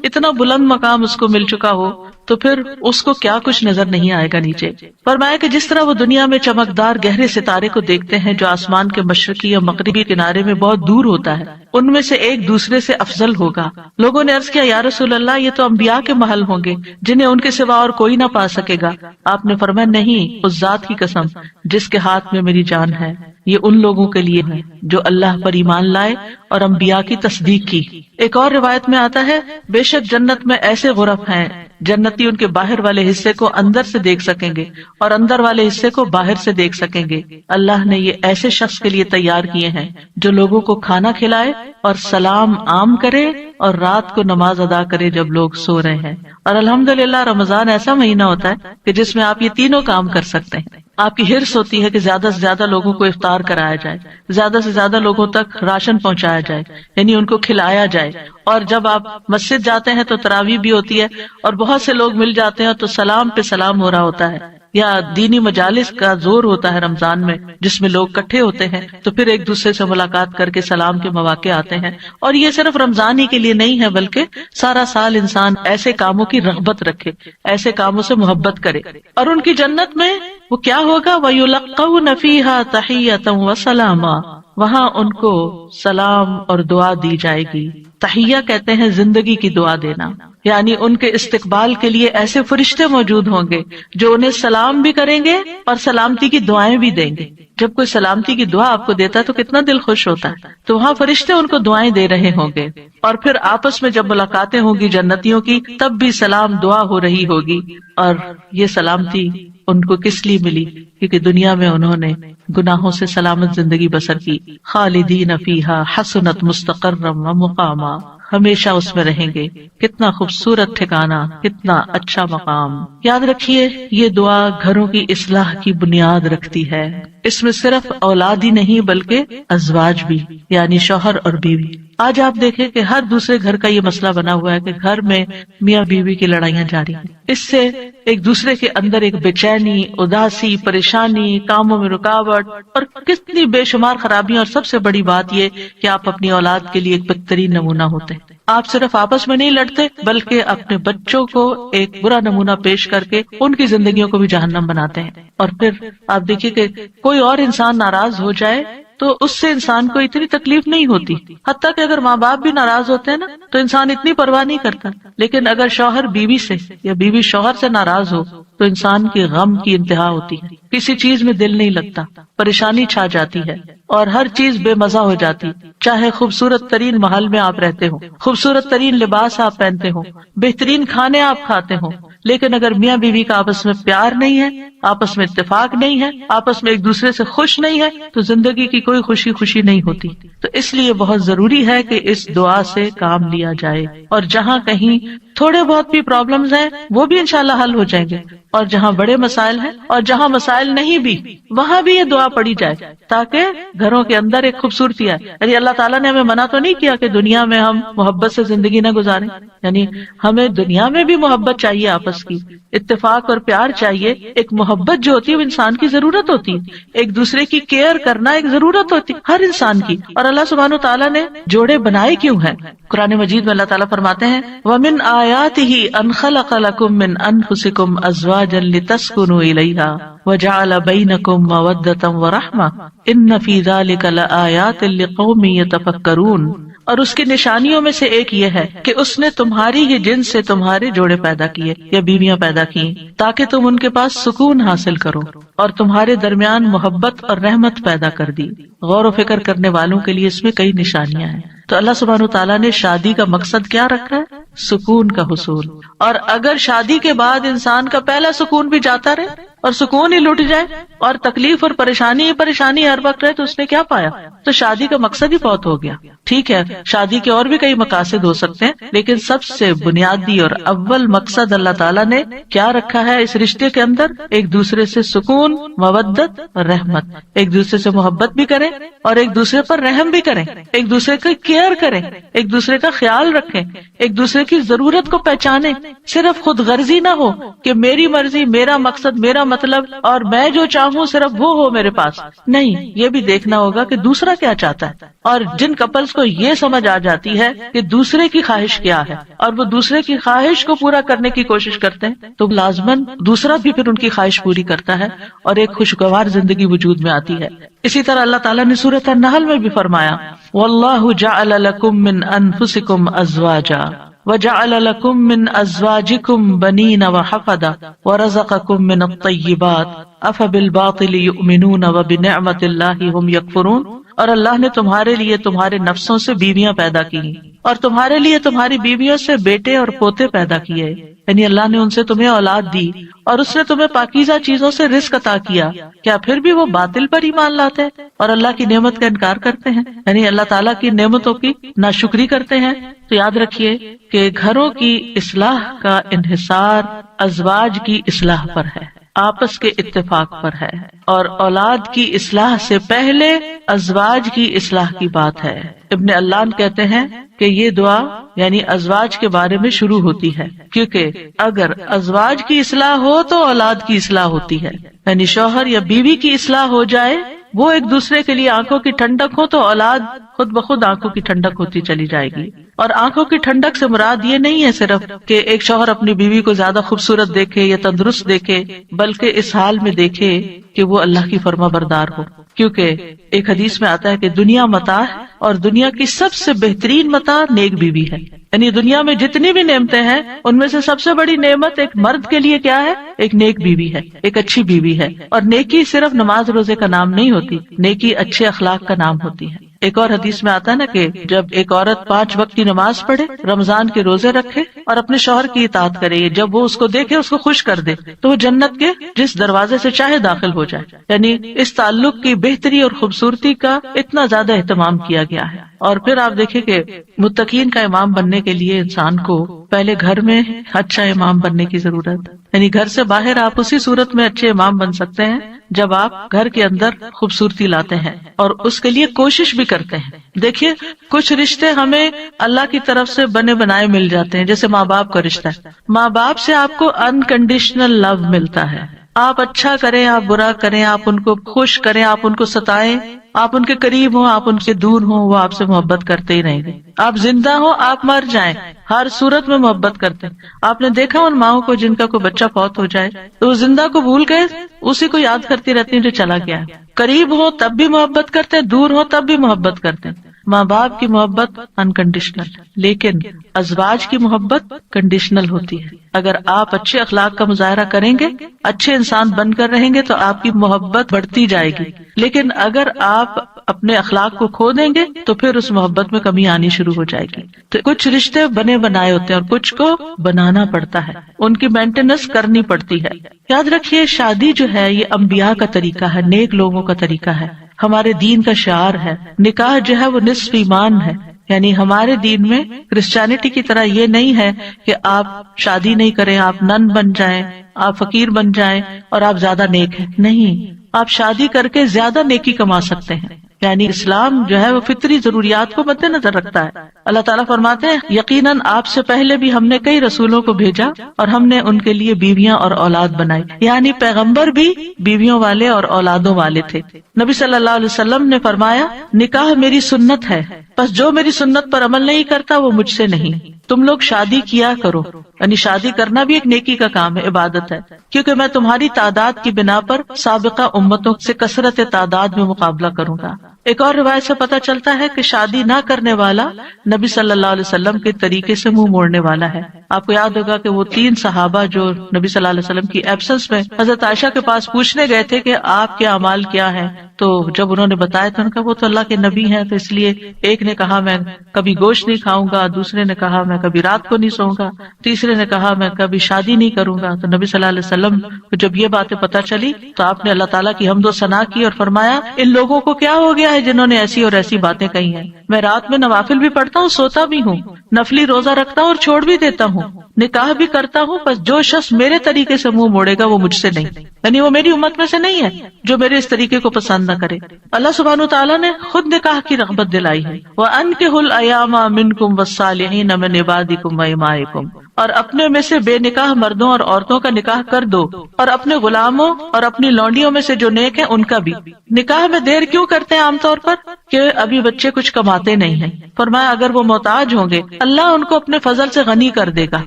اتنا بلند مقام اس کو مل چکا ہو، تو پھر اس کو کیا کچھ نظر نہیں آئے گا نیچے. فرمایا کہ جس طرح وہ دنیا میں چمکدار گہرے ستارے کو دیکھتے ہیں جو آسمان کے مشرقی یا مغربی کنارے میں بہت دور ہوتا ہے، ان میں سے ایک دوسرے سے افضل ہوگا. لوگوں نے عرض کیا یا رسول اللہ یہ تو انبیاء کے محل ہوں گے جنہیں ان کے سوا اور کوئی نہ پا سکے گا. آپ نے فرمایا نہیں، اس ذات کی قسم جس کے ہاتھ میں میری جان ہے، یہ ان لوگوں کے لیے ہے جو اللہ پر ایمان لائے اور انبیاء کی تصدیق کی. ایک اور روایت میں آتا ہے بے شک جنت میں ایسے غرف ہیں جنتی ان کے باہر والے حصے کو اندر سے دیکھ سکیں گے اور اندر والے حصے کو باہر سے دیکھ سکیں گے. اللہ نے یہ ایسے شخص کے لیے تیار کیے ہیں جو لوگوں کو کھانا کھلائے اور سلام عام کرے اور رات کو نماز ادا کرے جب لوگ سو رہے ہیں. اور الحمدللہ رمضان ایسا مہینہ ہوتا ہے کہ جس میں آپ یہ تینوں کام کر سکتے ہیں. آپ کی ہرس ہوتی ہے کہ زیادہ سے زیادہ لوگوں کو افطار کرایا جائے، زیادہ سے زیادہ لوگوں تک راشن پہنچایا جائے، یعنی ان کو کھلایا جائے. اور جب آپ مسجد جاتے ہیں تو تراویح بھی ہوتی ہے اور بہت سے لوگ مل جاتے ہیں تو سلام پہ سلام ہو رہا ہوتا ہے. یا دینی مجالس کا زور ہوتا ہے رمضان میں جس میں لوگ اکٹھے ہوتے ہیں تو پھر ایک دوسرے سے ملاقات کر کے سلام کے مواقع آتے ہیں. اور یہ صرف رمضان ہی کے لیے نہیں ہے بلکہ سارا سال انسان ایسے کاموں کی رغبت رکھے، ایسے کاموں سے محبت کرے. اور ان کی جنت میں وہ کیا ہوگا؟ وَيُلَقَّوْنَ فِيهَا تَحِيَّةً وَسَلَامًا، وہاں ان کو سلام اور دعا دی جائے گی. تحیہ کہتے ہیں زندگی کی دعا دینا، یعنی ان کے استقبال کے لیے ایسے فرشتے موجود ہوں گے جو انہیں سلام بھی کریں گے اور سلامتی کی دعائیں بھی دیں گے. جب کوئی سلامتی کی دعا آپ کو دیتا ہے تو کتنا دل خوش ہوتا ہے. تو وہاں فرشتے ان کو دعائیں دے رہے ہوں گے. اور پھر آپس میں جب ملاقاتیں ہوں گی جنتیوں کی تب بھی سلام دعا ہو رہی ہوگی. اور یہ سلامتی ان کو کس لیے ملی؟ کیونکہ دنیا میں انہوں نے گناہوں سے سلامت زندگی بسر کی. خالدین فیہا حسنت مستقرا ومقاما، ہمیشہ اس میں رہیں گے. کتنا خوبصورت ٹھکانہ، کتنا اچھا مقام. یاد رکھیے یہ دعا گھروں کی اصلاح کی بنیاد رکھتی ہے. اس میں صرف اولاد ہی نہیں بلکہ ازواج بھی، یعنی شوہر اور بیوی. آج آپ دیکھیں کہ ہر دوسرے گھر کا یہ مسئلہ بنا ہوا ہے کہ گھر میں میاں بیوی کی لڑائیاں جاری ہیں. اس سے ایک دوسرے کے اندر ایک بے چینی، اداسی، پریشانی، کاموں میں رکاوٹ اور کتنی بے شمار خرابیاں. اور سب سے بڑی بات یہ کہ آپ اپنی اولاد کے لیے ایک بہترین نمونہ ہوتے ہیں. آپ صرف آپس میں نہیں لڑتے بلکہ اپنے بچوں کو ایک برا نمونہ پیش کر کے ان کی زندگیوں کو بھی جہنم بناتے ہیں. اور پھر آپ دیکھیے کہ کوئی اور انسان ناراض ہو جائے تو اس سے انسان کو اتنی تکلیف نہیں ہوتی. حتیٰ کہ اگر ماں باپ بھی ناراض ہوتے ہیں نا تو انسان اتنی پرواہ نہیں کرتا. لیکن اگر شوہر بیوی سے یا بیوی شوہر سے ناراض ہو تو انسان کی غم کی انتہا ہوتی ہے. کسی چیز میں دل نہیں لگتا، پریشانی چھا جاتی ہے اور ہر چیز بے مزہ ہو جاتی. چاہے خوبصورت ترین محل میں آپ رہتے ہو، خوبصورت ترین لباس آپ پہنتے ہو، بہترین کھانے آپ کھاتے ہو، لیکن اگر میاں بیوی کا آپس میں پیار نہیں ہے، آپس میں اتفاق نہیں ہے، آپس میں ایک دوسرے سے خوش نہیں ہے، تو زندگی کی کوئی خوشی نہیں ہوتی. تو اس لیے بہت ضروری ہے کہ اس دعا سے کام لیا جائے، اور جہاں کہیں تھوڑے بہت بھی پرابلمز ہیں وہ بھی انشاءاللہ حل ہو جائیں گے، اور جہاں بڑے مسائل ہیں اور جہاں مسائل نہیں بھی وہاں بھی یہ دعا پڑھی جائے، تاکہ گھروں کے اندر ایک خوبصورتی ہے. یعنی اللہ تعالیٰ نے ہمیں منع تو نہیں کیا کہ دنیا میں ہم محبت سے زندگی نہ گزاریں، یعنی ہمیں دنیا میں بھی محبت چاہیے، آپس کی اتفاق اور پیار چاہیے. ایک محبت جو ہوتی ہے وہ انسان کی ضرورت ہوتی ہے، ایک دوسرے کی کیئر کرنا ایک ضرورت ہوتی ہے ہر انسان کی. اور اللہ سبحانہ تعالیٰ نے جوڑے بنائے کیوں ہیں؟ قرآن مجید میں اللہ تعالیٰ فرماتے ہیں وَمِنْ آيَاتِهِ أَنْ خَلَقَ لَكُم مِّنْ أَنفُسِكُمْ أَزْوَاجًا لِتَسْكُنُوا إِلَيْهَا وَجَعَلَ بَيْنَكُم مَّوَدَّةً وَرَحْمَةً إِنَّ فِي ذَلِكَ لَآيَاتٍ لِقَوْمٍ يَتَفَكَّرُونَ. اور اس کی نشانیوں میں سے ایک یہ ہے کہ اس نے تمہاری ہی جنس سے تمہارے جوڑے پیدا کیے یا بیویاں پیدا کی تاکہ تم ان کے پاس سکون حاصل کرو، اور تمہارے درمیان محبت اور رحمت پیدا کر دی. غور و فکر کرنے والوں کے لیے اس میں کئی نشانیاں ہیں. تو اللہ سبحانہ تعالیٰ نے شادی کا مقصد کیا رکھا ہے؟ سکون کا حصول. اور اگر شادی کے بعد انسان کا پہلا سکون بھی جاتا رہے اور سکون ہی لٹ جائے اور تکلیف اور پریشانی ہر وقت رہے تو اس نے کیا پایا؟ تو شادی کا مقصد ہی بہت ہو گیا. ٹھیک ہے، شادی کے اور بھی کئی مقاصد ہو سکتے ہیں، لیکن سب سے بنیادی اور اول مقصد اللہ تعالیٰ نے کیا رکھا ہے اس رشتے کے اندر؟ ایک دوسرے سے سکون، مودت اور رحمت. ایک دوسرے سے محبت بھی کریں اور ایک دوسرے پر رحم بھی کریں، ایک دوسرے کی کیئر کریں، ایک دوسرے کا خیال رکھیں، ایک دوسرے کی ضرورت کو پہچانیں. صرف خود غرضی نہ ہو کہ میری مرضی، میرا مقصد، میرا مطلب اور میں جو چاہوں صرف وہ ہو میرے پاس. نہیں، یہ بھی دیکھنا ہوگا کہ دوسرا کیا چاہتا ہے. اور جن کپلز کو یہ سمجھ آ جاتی ہے کہ دوسرے کی خواہش کیا ہے اور وہ دوسرے کی خواہش کو پورا کرنے کی کوشش کرتے ہیں، تو لازماً دوسرا بھی پھر ان کی خواہش پوری کرتا ہے اور ایک خوشگوار زندگی وجود میں آتی ہے. اسی طرح اللہ تعالیٰ نے سورۃ النحل میں بھی فرمایا وَاللَّهُ جَعَلَ لَكُم مِّنْ أَنفُسِكُمْ أَزْوَاجًا وَجَعَلَ لَكُم مِّنْ أَزْوَاجِكُمْ بَنِينَ وَحَفَدَةً وَرَزَقَكُم مِّنَ الطَّيِّبَاتِ أَفَبِالْبَاطِلِ يُؤْمِنُونَ وَبِنِعْمَةِ اللَّهِ هُمْ يَكْفُرُونَ. اور اللہ نے تمہارے لیے تمہارے نفسوں سے بیویاں پیدا کی اور تمہارے لیے تمہاری بیویوں سے بیٹے اور پوتے پیدا کیے، یعنی اللہ نے ان سے تمہیں اولاد دی اور اس نے تمہیں پاکیزہ چیزوں سے رزق عطا کیا. کیا پھر بھی وہ باطل پر ایمان لاتے ہیں اور اللہ کی نعمت کا انکار کرتے ہیں، یعنی اللہ تعالیٰ کی نعمتوں کی ناشکری کرتے ہیں؟ تو یاد رکھیے کہ گھروں کی اصلاح کا انحصار ازواج کی اصلاح پر ہے، آپس کے اتفاق پر ہے، اور اولاد کی اصلاح سے پہلے ازواج کی اصلاح کی بات ہے. ابن علان کہتے ہیں کہ یہ دعا یعنی ازواج کے بارے میں شروع ہوتی ہے، کیونکہ اگر ازواج کی اصلاح ہو تو اولاد کی اصلاح ہوتی ہے. یعنی شوہر یا بیوی کی اصلاح ہو جائے، وہ ایک دوسرے کے لیے آنکھوں کی ٹھنڈک ہو، تو اولاد خود بخود آنکھوں کی ٹھنڈک ہوتی چلی جائے گی. اور آنکھوں کی ٹھنڈک سے مراد یہ نہیں ہے صرف کہ ایک شوہر اپنی بیوی کو زیادہ خوبصورت دیکھے یا تندرست دیکھے، بلکہ اس حال میں دیکھے کہ وہ اللہ کی فرما بردار ہو. کیونکہ ایک حدیث میں آتا ہے کہ دنیا متاع ہے اور دنیا کی سب سے بہترین متاع نیک بیوی ہے. یعنی دنیا میں جتنی بھی نعمتیں ہیں ان میں سے سب سے بڑی نعمت ایک مرد کے لیے کیا ہے؟ ایک نیک بیوی ہے، ایک اچھی بیوی ہے. اور نیکی صرف نماز روزے کا نام نہیں ہوتی، نیکی اچھے اخلاق کا نام ہوتی ہے. ایک اور حدیث میں آتا ہے نا کہ جب ایک عورت 5 وقت کی نماز پڑھے، رمضان کے روزے رکھے اور اپنے شوہر کی اطاعت کرے، جب وہ اس کو دیکھے، اس کو خوش کر دے، تو وہ جنت کے جس دروازے سے چاہے داخل ہو جائے. یعنی اس تعلق کی بہتری اور خوبصورتی کا اتنا زیادہ اہتمام کیا گیا ہے. اور پھر آپ دیکھیں کہ متقین کا امام بننے کے لیے انسان کو پہلے گھر میں اچھا امام بننے کی ضرورت ہے. یعنی گھر سے باہر آپ اسی صورت میں اچھے امام بن سکتے ہیں جب آپ گھر کے اندر خوبصورتی لاتے ہیں اور اس کے لیے کوشش بھی کرتے ہیں. دیکھیے کچھ رشتے ہمیں اللہ کی طرف سے بنے بنائے مل جاتے ہیں، جیسے ماں باپ کا رشتہ ہے. ماں باپ سے آپ کو انکنڈیشنل لو ملتا ہے. آپ اچھا کریں، آپ برا کریں، آپ ان کو خوش کریں، آپ ان کو ستائیں، آپ ان کے قریب ہوں، آپ ان سے دور ہوں، وہ آپ سے محبت کرتے ہی رہیں گے. آپ زندہ ہوں، آپ مر جائیں، ہر صورت میں محبت کرتے ہیں. آپ نے دیکھا ان ماؤں کو جن کا کوئی بچہ فوت ہو جائے تو وہ زندہ کو بھول گئے اسی کو یاد کرتی رہتی ہیں جو چلا گیا ہے. قریب ہو تب بھی محبت کرتے ہیں، دور ہو تب بھی محبت کرتے ہیں. ماں باپ کی محبت انکنڈیشنل، لیکن ازواج کی محبت کنڈیشنل ہوتی ہے. اگر آپ اچھے اخلاق کا مظاہرہ کریں گے، اچھے انسان بن کر رہیں گے تو آپ کی محبت بڑھتی جائے گی، لیکن اگر آپ اپنے اخلاق کو کھو دیں گے تو پھر اس محبت میں کمی آنی شروع ہو جائے گی. تو کچھ رشتے بنے بنائے ہوتے ہیں اور کچھ کو بنانا پڑتا ہے، ان کی مینٹیننس کرنی پڑتی ہے. یاد رکھیے شادی جو ہے یہ انبیاء کا طریقہ ہے، نیک لوگوں کا طریقہ ہے، ہمارے دین کا شعار ہے. نکاح جو ہے وہ نصف ایمان ہے، یعنی ہمارے دین میں کرسچینٹی کی طرح یہ نہیں ہے کہ آپ شادی نہیں کریں، آپ نن بن جائیں، آپ فقیر بن جائیں اور آپ زیادہ نیک ہیں. نہیں، آپ شادی کر کے زیادہ نیکی کما سکتے ہیں. یعنی اسلام جو ہے وہ فطری ضروریات کو مد نظر رکھتا ہے. اللہ تعالیٰ فرماتے ہیں یقیناً آپ سے پہلے بھی ہم نے کئی رسولوں کو بھیجا اور ہم نے ان کے لیے بیویاں اور اولاد بنائی. یعنی پیغمبر بھی بیویوں والے اور اولادوں والے تھے. نبی صلی اللہ علیہ وسلم نے فرمایا نکاح میری سنت ہے، بس جو میری سنت پر عمل نہیں کرتا وہ مجھ سے نہیں. تم لوگ شادی کیا کرو، یعنی شادی کرنا بھی ایک نیکی کا کام ہے، عبادت ہے، کیونکہ میں تمہاری تعداد کی بنا پر سابقہ امتوں سے کثرت تعداد میں مقابلہ کروں گا. ایک اور روایت سے پتہ چلتا ہے کہ شادی نہ کرنے والا نبی صلی اللہ علیہ وسلم کے طریقے سے منہ موڑنے والا ہے. آپ کو یاد ہوگا کہ وہ 3 صحابہ جو نبی صلی اللہ علیہ وسلم کی ایبسنس میں حضرت عائشہ کے پاس پوچھنے گئے تھے کہ آپ کے اعمال کیا ہیں، تو جب انہوں نے بتایا تو انہوں نے کہا وہ تو اللہ کے نبی ہیں، تو اس لیے ایک نے کہا میں کبھی گوشت نہیں کھاؤں گا، دوسرے نے کہا میں کبھی رات کو نہیں سوؤں گا، تیسرے نے کہا میں کبھی شادی نہیں کروں گا. تو نبی صلی اللہ علیہ وسلم کو جب یہ باتیں پتہ چلی تو آپ نے اللہ تعالیٰ کی حمد و ثنا کی اور فرمایا ان لوگوں کو کیا ہو گیا ہے جنہوں نے ایسی اور ایسی باتیں کہی ہیں. میں رات میں نوافل بھی پڑھتا ہوں، سوتا بھی ہوں، نفلی روزہ رکھتا ہوں اور چھوڑ بھی دیتا ہوں، نکاح بھی کرتا ہوں، بس جو شخص میرے طریقے سے منہ موڑے گا وہ مجھ سے نہیں، یعنی وہ میری امت میں سے نہیں ہے جو میرے اس طریقے کو پسند نہ کرے. اللہ سبحانہ وتعالیٰ نے خود نکاح کی رغبت دلائی ہے. وَأَنكِحُوا الْأَيَامَ مِنكُمْ وَالصَّالِحِينَ مِنْ عِبَادِكُمْ وَإِمَائِكُمْ، اور اپنے میں سے بے نکاح مردوں اور عورتوں کا نکاح کر دو، اور اپنے غلاموں اور اپنی لونڈیوں میں سے جو نیک ہیں ان کا بھی. نکاح میں دیر کیوں کرتے ہیں عام طور پر؟ کہ ابھی بچے کچھ کماتے نہیں ہیں. فرمایا اگر وہ محتاج ہوں گے اللہ ان کو اپنے فضل سے غنی کر دے گا،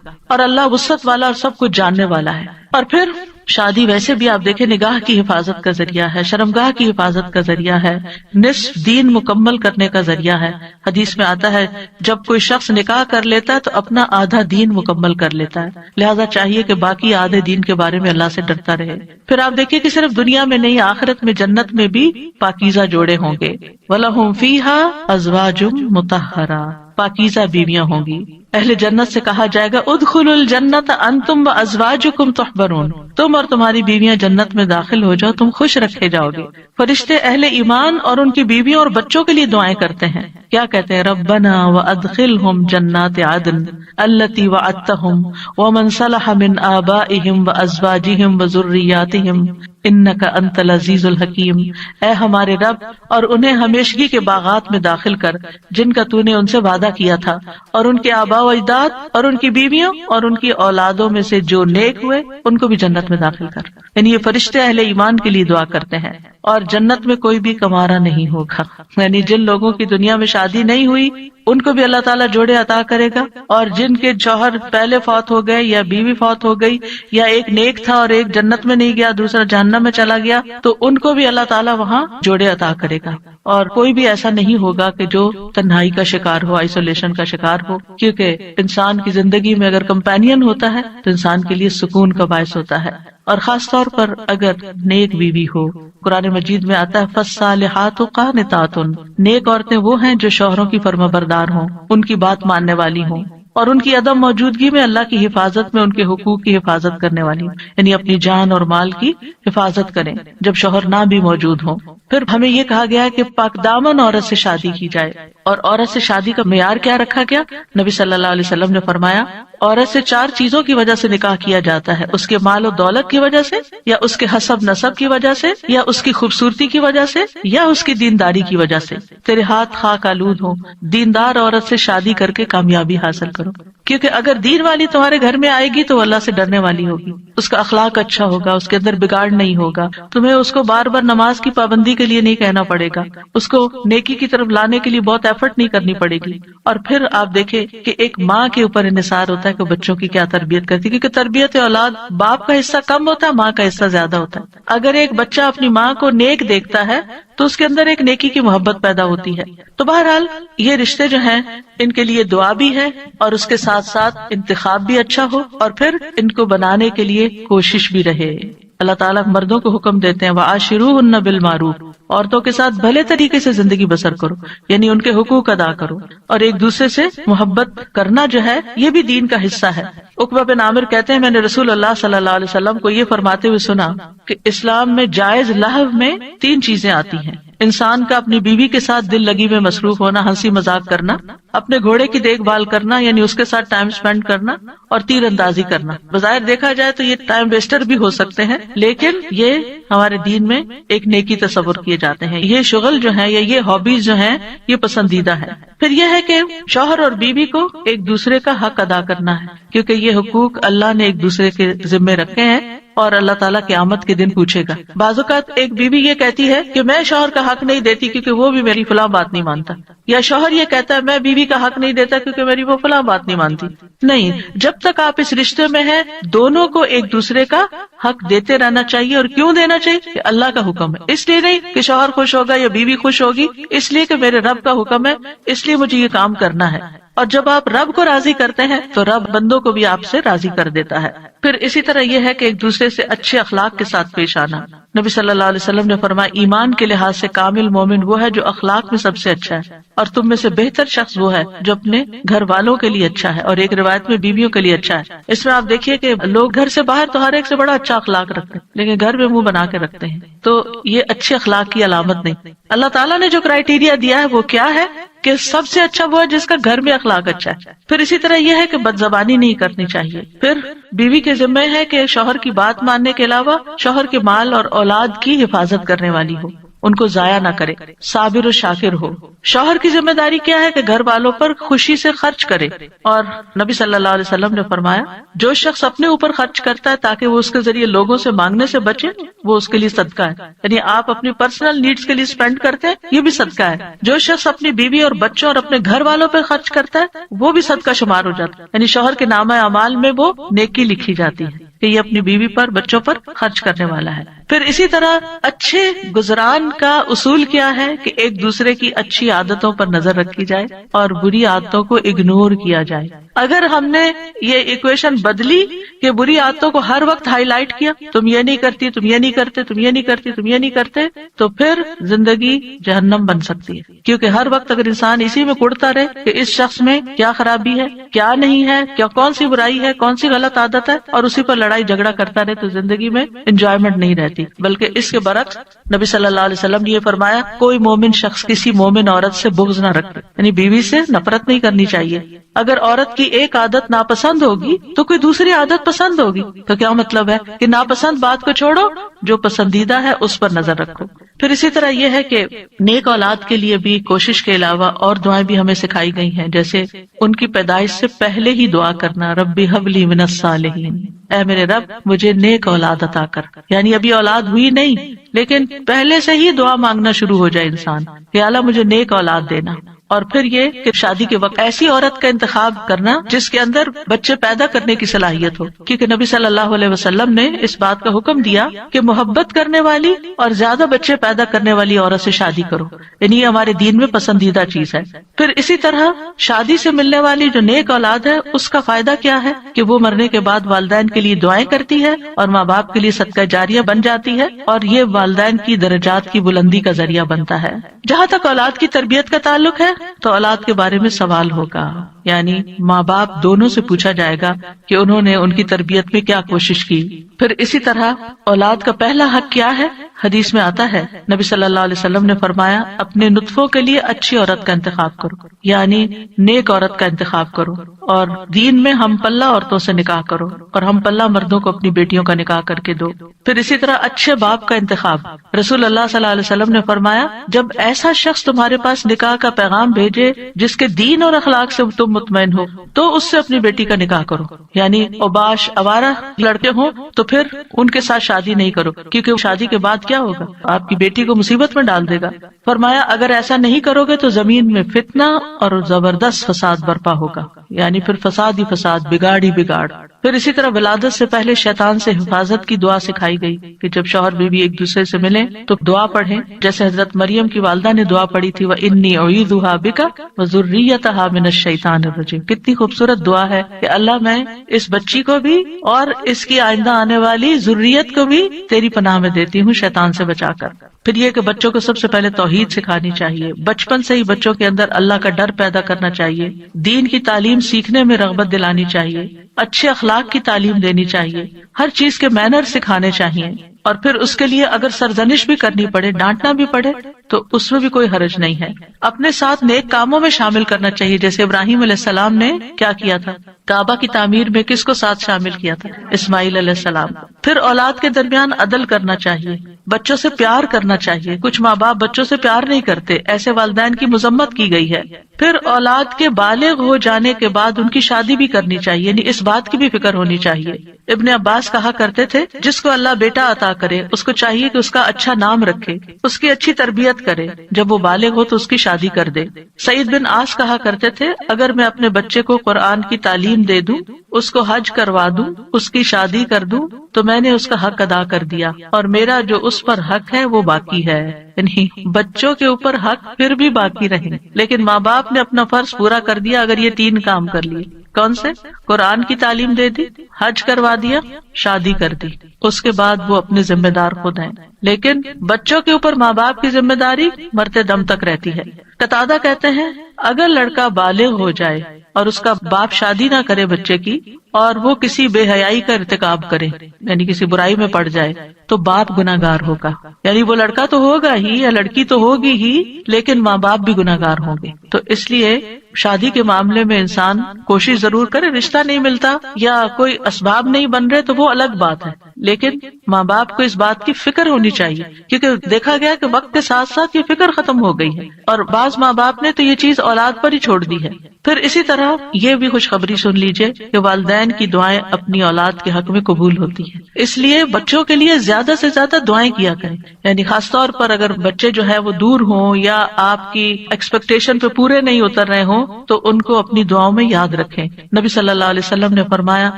اور اللہ وسعت والا اور سب کچھ جاننے والا ہے. اور پھر شادی ویسے بھی آپ دیکھیں نگاہ کی حفاظت کا ذریعہ ہے، شرمگاہ کی حفاظت کا ذریعہ ہے، نصف دین مکمل کرنے کا ذریعہ ہے. حدیث میں آتا ہے جب کوئی شخص نکاح کر لیتا ہے تو اپنا آدھا دین مکمل کر لیتا ہے، لہذا چاہیے کہ باقی آدھے دین کے بارے میں اللہ سے ڈرتا رہے. پھر آپ دیکھیے کہ صرف دنیا میں نہیں آخرت میں جنت میں بھی پاکیزہ جوڑے ہوں گے. وَلَهُمْ فِيهَا أَزْوَاجٌ مُطَهَّرَةٌ، پاکیزہ بیویاں ہوں گی. اہل جنت سے کہا جائے گا ادخلوا الجنت انتم وازواجکم تحبرون، تم اور تمہاری بیویاں جنت میں داخل ہو جاؤ، تم خوش رکھے جاؤ گے. فرشتے اہل ایمان اور ان کی بیویوں اور بچوں کے لیے دعائیں کرتے ہیں. کیا کہتے ہیں؟ ربنا وادخلهم جنات عدن التي وعدتهم ومن صلح من آبائهم وازواجهم وذرياتهم انک انت العزیز الحکیم. اے ہمارے رب، اور انہیں ہمیشگی کے باغات میں داخل کر جن کا تو نے ان سے وعدہ کیا تھا، اور ان کے آباء و اجداد اور ان کی بیویوں اور ان کی اولادوں میں سے جو نیک ہوئے ان کو بھی جنت میں داخل کر. یعنی یہ فرشتے اہل ایمان کے لیے دعا کرتے ہیں. اور جنت میں کوئی بھی کمارا نہیں ہوگا، یعنی جن لوگوں کی دنیا میں شادی نہیں ہوئی ان کو بھی اللہ تعالیٰ جوڑے عطا کرے گا، اور جن کے شوہر پہلے فوت ہو گئے یا بیوی فوت ہو گئی، یا ایک نیک تھا اور ایک جنت میں نہیں گیا دوسرا جہنم میں چلا گیا، تو ان کو بھی اللہ تعالیٰ وہاں جوڑے عطا کرے گا. اور کوئی بھی ایسا نہیں ہوگا کہ جو تنہائی کا شکار ہو، آئسولیشن کا شکار ہو، کیونکہ انسان کی زندگی میں اگر کمپینین ہوتا ہے تو انسان کے لیے سکون کا باعث ہوتا ہے. اور خاص طور پر اگر نیک بیوی ہو. قرآن مجید میں آتا ہے فالصالحات قانتات، نیک عورتیں وہ ہیں جو شوہروں کی فرما بردار ہوں، ان کی بات ماننے والی ہوں، اور ان کی عدم موجودگی میں اللہ کی حفاظت میں ان کے حقوق کی حفاظت کرنے والی ہوں، یعنی اپنی جان اور مال کی حفاظت کریں جب شوہر نہ بھی موجود ہوں. پھر ہمیں یہ کہا گیا ہے کہ پاک دامن عورت سے شادی کی جائے. اور عورت سے شادی کا معیار کیا رکھا گیا؟ نبی صلی اللہ علیہ وسلم نے فرمایا عورت سے 4 چیزوں کی وجہ سے نکاح کیا جاتا ہے، اس کے مال و دولت کی وجہ سے، یا اس کے حسب نسب کی وجہ سے، یا اس کی خوبصورتی کی وجہ سے، یا اس کی دینداری کی وجہ سے. تیرے ہاتھ خاک آلود ہوں، دیندار عورت سے شادی کر کے کامیابی حاصل کرو. کیونکہ اگر دین والی تمہارے گھر میں آئے گی تو وہ اللہ سے ڈرنے والی ہوگی، اس کا اخلاق اچھا ہوگا، اس کے اندر بگاڑ نہیں ہوگا، تمہیں اس کو بار بار نماز کی پابندی کے لیے نہیں کہنا پڑے گا، اس کو نیکی کی طرف لانے کے لیے بہت ایفرٹ نہیں کرنی پڑے گی۔ اور پھر آپ دیکھیں کہ ایک ماں کے اوپر انحصار ہوتا ہے کہ بچوں کی کیا تربیت کرتی ہے، کیونکہ تربیت اولاد باپ کا حصہ کم ہوتا ہے، ماں کا حصہ زیادہ ہوتا ہے۔ اگر ایک بچہ اپنی ماں کو نیک دیکھتا ہے تو اس کے اندر ایک نیکی کی محبت پیدا ہوتی ہے۔ تو بہرحال یہ رشتے جو ہیں ان کے لیے دعا بھی ہے اور اس کے ساتھ ساتھ انتخاب بھی اچھا ہو، اور پھر ان کو بنانے کے لیے کوشش بھی رہے۔ اللہ تعالیٰ مردوں کو حکم دیتے ہیں وَعَاشِرُوهُنَّ بِالْمَعْرُوفِ، عورتوں کے ساتھ بھلے طریقے سے زندگی بسر کرو، یعنی ان کے حقوق ادا کرو، اور ایک دوسرے سے محبت کرنا جو ہے یہ بھی دین کا حصہ ہے۔ عقبہ بن عامر کہتے ہیں میں نے رسول اللہ صلی اللہ علیہ وسلم کو یہ فرماتے ہوئے سنا کہ اسلام میں جائز لہو میں 3 چیزیں آتی ہیں: انسان کا اپنی بیوی کے ساتھ دل لگی میں مصروف ہونا، ہنسی مذاق کرنا، اپنے گھوڑے کی دیکھ بھال کرنا یعنی اس کے ساتھ ٹائم سپینڈ کرنا، اور تیر اندازی کرنا۔ بظاہر دیکھا جائے تو یہ ٹائم ویسٹر بھی ہو سکتے ہیں، لیکن یہ ہمارے دین میں ایک نیکی تصور کیے جاتے ہیں۔ یہ شغل جو ہے یا یہ ہابیز جو ہیں یہ پسندیدہ ہے۔ پھر یہ ہے کہ شوہر اور بیوی کو ایک دوسرے کا حق ادا کرنا ہے، کیونکہ یہ حقوق اللہ نے ایک دوسرے کے ذمے رکھے ہیں اور اللہ تعالیٰ قیامت کے دن پوچھے گا۔ بعض اوقات ایک بیوی یہ کہتی ہے کہ میں شوہر کا حق نہیں دیتی کیونکہ وہ بھی میری فلاں بات نہیں مانتا، یا شوہر یہ کہتا ہے میں بیوی کا حق نہیں دیتا کیونکہ میری وہ فلاں بات نہیں مانتی۔ نہیں، جب تک آپ اس رشتے میں ہیں دونوں کو ایک دوسرے کا حق دیتے رہنا چاہیے۔ اور کیوں دینا چاہیے؟ کہ اللہ کا حکم ہے، اس لیے نہیں کہ شوہر خوش ہوگا یا بیوی خوش ہوگی، اس لیے کہ میرے رب کا حکم ہے، اس لیے مجھے یہ کام کرنا ہے۔ اور جب آپ رب کو راضی کرتے ہیں تو رب بندوں کو بھی آپ سے راضی کر دیتا ہے۔ پھر اسی طرح یہ ہے کہ ایک دوسرے سے اچھے اخلاق کے ساتھ پیش آنا۔ نبی صلی اللہ علیہ وسلم نے فرمایا ایمان کے لحاظ سے کامل مومن وہ ہے جو اخلاق میں سب سے اچھا ہے، اور تم میں سے بہتر شخص وہ ہے جو اپنے گھر والوں کے لیے اچھا ہے، اور ایک روایت میں بیویوں کے لیے اچھا ہے۔ اس میں آپ دیکھیے کہ لوگ گھر سے باہر تو ہر ایک سے بڑا اچھا اخلاق رکھتے ہیں، لیکن گھر میں منہ بنا کے رکھتے ہیں، تو یہ اچھے اخلاق کی علامت نہیں۔ اللہ تعالیٰ نے جو کرائیٹیریا دیا ہے وہ کیا ہے کہ سب سے اچھا وہ ہے جس کا گھر میں اخلاق اچھا ہے۔ پھر اسی طرح یہ ہے کہ بد زبانی نہیں کرنی چاہیے۔ پھر بیوی کے ذمہ ہے کہ شوہر کی بات ماننے کے علاوہ شوہر کے مال اور اولاد کی حفاظت کرنے والی ہو، ان کو ضائع نہ کرے، صابر و شاکر ہو۔ شوہر کی ذمہ داری کیا ہے کہ گھر والوں پر خوشی سے خرچ کرے، اور نبی صلی اللہ علیہ وسلم نے فرمایا جو شخص اپنے اوپر خرچ کرتا ہے تاکہ وہ اس کے ذریعے لوگوں سے مانگنے سے بچے وہ اس کے لیے صدقہ ہے، یعنی آپ اپنی پرسنل نیڈز کے لیے اسپینڈ کرتے ہیں یہ بھی صدقہ ہے۔ جو شخص اپنی بیوی اور بچوں اور اپنے گھر والوں پہ خرچ کرتا ہے وہ بھی صدقہ شمار ہو جاتا ہے، یعنی شوہر کے نامہ اعمال میں وہ نیکی لکھی جاتی ہے کہ یہ اپنی بیوی پر بچوں پر خرچ کرنے والا ہے۔ پھر اسی طرح اچھے گزران کا اصول کیا ہے کہ ایک دوسرے کی اچھی عادتوں پر نظر رکھی جائے اور بری عادتوں کو اگنور کیا جائے۔ اگر ہم نے یہ ایکویشن بدلی کہ بری عادتوں کو ہر وقت ہائی لائٹ کیا، تم یہ نہیں کرتی، تم یہ نہیں کرتے، تم یہ نہیں کرتی، تم یہ نہیں کرتے، تو پھر زندگی جہنم بن سکتی ہے۔ کیونکہ ہر وقت اگر انسان اسی میں کڑتا رہے کہ اس شخص میں کیا خرابی ہے، کیا نہیں ہے، کیا کون سی برائی ہے، کون سی غلط عادت ہے، اور اسی پر لڑائی جھگڑا کرتا رہے تو زندگی میں انجوائمنٹ نہیں رہتی۔ بلکہ اس کے برعکس نبی صلی اللہ علیہ وسلم نے یہ فرمایا کوئی مومن شخص کسی مومن عورت سے بغض نہ رکھے، یعنی بیوی سے نفرت نہیں کرنی چاہیے۔ اگر عورت کی ایک عادت ناپسند ہوگی تو کوئی دوسری عادت پسند ہوگی، تو کیا مطلب ہے کہ ناپسند بات کو چھوڑو، جو پسندیدہ ہے اس پر نظر رکھو۔ پھر اسی طرح یہ ہے کہ نیک اولاد کے لیے بھی کوشش کے علاوہ اور دعائیں بھی ہمیں سکھائی گئی ہیں، جیسے ان کی پیدائش سے پہلے ہی دعا کرنا، ربی حب لی من الصالحین، اے میرے رب مجھے نیک اولاد عطا کر، یعنی ابھی اولاد ہوئی نہیں لیکن پہلے سے ہی دعا مانگنا شروع ہو جائے انسان کہ اللہ مجھے نیک اولاد دینا۔ اور پھر یہ کہ شادی کے وقت ایسی عورت کا انتخاب کرنا جس کے اندر بچے پیدا کرنے کی صلاحیت ہو، کیونکہ نبی صلی اللہ علیہ وسلم نے اس بات کا حکم دیا کہ محبت کرنے والی اور زیادہ بچے پیدا کرنے والی عورت سے شادی کرو، یعنی یہ ہمارے دین میں پسندیدہ چیز ہے۔ پھر اسی طرح شادی سے ملنے والی جو نیک اولاد ہے اس کا فائدہ کیا ہے کہ وہ مرنے کے بعد والدین کے لیے دعائیں کرتی ہے اور ماں باپ کے لیے صدقہ جاریہ بن جاتی ہے، اور یہ والدین کی درجات کی بلندی کا ذریعہ بنتا ہے۔ جہاں تک اولاد کی تربیت کا تعلق ہے تو اولاد کے بارے میں سوال ہوگا، یعنی ماں باپ دونوں سے پوچھا جائے گا کہ انہوں نے ان کی تربیت میں کیا کوشش کی۔ پھر اسی طرح اولاد کا پہلا حق کیا ہے؟ حدیث میں آتا ہے نبی صلی اللہ علیہ وسلم نے فرمایا اپنے نطفوں کے لیے اچھی عورت کا انتخاب کرو، یعنی نیک عورت کا انتخاب کرو، اور دین میں ہم پلہ عورتوں سے نکاح کرو، اور ہم پلہ مردوں کو اپنی بیٹیوں کا نکاح کر کے دو۔ پھر اسی طرح اچھے باپ کا انتخاب، رسول اللہ صلی اللہ علیہ وسلم نے فرمایا جب ایسا شخص تمہارے پاس نکاح کا پیغام بھیجے جس کے دین اور اخلاق سے تم مطمئن ہو تو اس سے اپنی بیٹی کا نکاح کرو، یعنی اوباش آوارہ لڑکے ہوں تو پھر ان کے ساتھ شادی نہیں کرو، کیونکہ شادی کے بعد کیا ہوگا، آپ کی بیٹی کو مصیبت میں ڈال دے گا۔ فرمایا اگر ایسا نہیں کرو گے تو زمین میں فتنہ اور زبردست فساد برپا ہوگا، یعنی پھر فساد ہی فساد، بگاڑ ہی بگاڑ۔ پھر اسی طرح ولادت سے پہلے شیطان سے حفاظت کی دعا سکھائی گئی کہ جب شوہر بیوی ایک دوسرے سے ملیں تو دعا پڑھیں، جیسے حضرت مریم کی والدہ نے دعا پڑھی تھی وَإِنِّي أُعِيذُهَا بِكَ وَذُرِّيَّتَهَا مِنَ الشَّيْطَانِ الرَّجِيمِ۔ کتنی خوبصورت دعا ہے کہ اللہ میں اس بچی کو بھی اور اس کی آئندہ آنے والی ذریت کو بھی تیری پناہ میں دیتی ہوں شیطان سے بچا کر۔ پھر یہ کہ بچوں کو سب سے پہلے توحید سکھانی چاہیے، بچپن سے ہی بچوں کے اندر اللہ کا ڈر پیدا کرنا چاہیے، دین کی تعلیم سیکھنے میں رغبت دلانی چاہیے، اچھے اخلاق کی تعلیم دینی چاہیے، ہر چیز کے مینر سکھانے چاہیے، اور پھر اس کے لیے اگر سرزنش بھی کرنی پڑے، ڈانٹنا بھی پڑے تو اس میں بھی کوئی حرج نہیں ہے۔ اپنے ساتھ نیک کاموں میں شامل کرنا چاہیے، جیسے ابراہیم علیہ السلام نے کیا کیا تھا، کعبہ کی تعمیر میں کس کو ساتھ شامل کیا تھا، اسماعیل علیہ السلام۔ پھر اولاد کے درمیان عدل کرنا چاہیے، بچوں سے پیار کرنا چاہیے، کچھ ماں باپ بچوں سے پیار نہیں کرتے، ایسے والدین کی مذمت کی گئی ہے۔ پھر اولاد کے بالغ ہو جانے کے بعد ان کی شادی بھی کرنی چاہیے، یعنی اس بات کی بھی فکر ہونی چاہیے۔ ابن عباس کہا کرتے تھے جس کو اللہ بیٹا عطا کرے اس کو چاہیے کہ اس کا اچھا نام رکھے، اس کی اچھی تربیت کرے، جب وہ بالغ ہو تو اس کی شادی کر دے۔ سعید بن عاص کہا کرتے تھے اگر میں اپنے بچے کو قرآن کی تعلیم دے دوں، اس کو حج کروا دوں، اس کی شادی کر دوں تو میں نے اس کا حق ادا کر دیا، اور میرا جو اس پر حق ہے وہ باقی ہے۔ یعنی بچوں کے اوپر حق پھر بھی باقی رہے، لیکن ماں باپ نے اپنا فرض پورا کر دیا اگر یہ 3 کام کر لیے۔ کون سے؟ قرآن کی تعلیم دے دی، حج کروا دیا، شادی کر دی، اس کے بعد وہ اپنے ذمہ دار خود ہیں۔ لیکن بچوں کے اوپر ماں باپ کی ذمہ داری مرتے دم تک رہتی ہے۔ قتادہ کہتے ہیں اگر لڑکا بالغ ہو جائے اور اس کا باپ شادی نہ کرے بچے کی، اور وہ کسی بے حیائی کا ارتکاب کرے، یعنی کسی برائی میں پڑ جائے، تو باپ گناہگار ہوگا، یعنی وہ لڑکا تو ہوگا ہی یا لڑکی تو ہوگی ہی، لیکن ماں باپ بھی گناہگار ہوں گے۔ تو اس لیے شادی کے معاملے میں انسان کوشش ضرور کرے، رشتہ نہیں ملتا یا کوئی اسباب نہیں بن رہے تو وہ الگ بات ہے، لیکن ماں باپ کو اس بات کی فکر ہونی چاہیے، کیونکہ دیکھا گیا کہ وقت کے ساتھ ساتھ یہ فکر ختم ہو گئی ہے، اور بعض ماں باپ نے تو یہ چیز اولاد پر ہی چھوڑ دی ہے۔ پھر اسی طرح یہ بھی خوشخبری سن لیجئے کہ والدین کی دعائیں اپنی اولاد کے حق میں قبول ہوتی ہیں، اس لیے بچوں کے لیے زیادہ سے زیادہ دعائیں کیا کریں، یعنی خاص طور پر اگر بچے جو ہے وہ دور ہوں یا آپ کی ایکسپیکٹیشن پہ پورے نہیں اتر رہے ہوں تو ان کو اپنی دعاؤں میں یاد رکھیں۔ نبی صلی اللہ علیہ وسلم نے فرمایا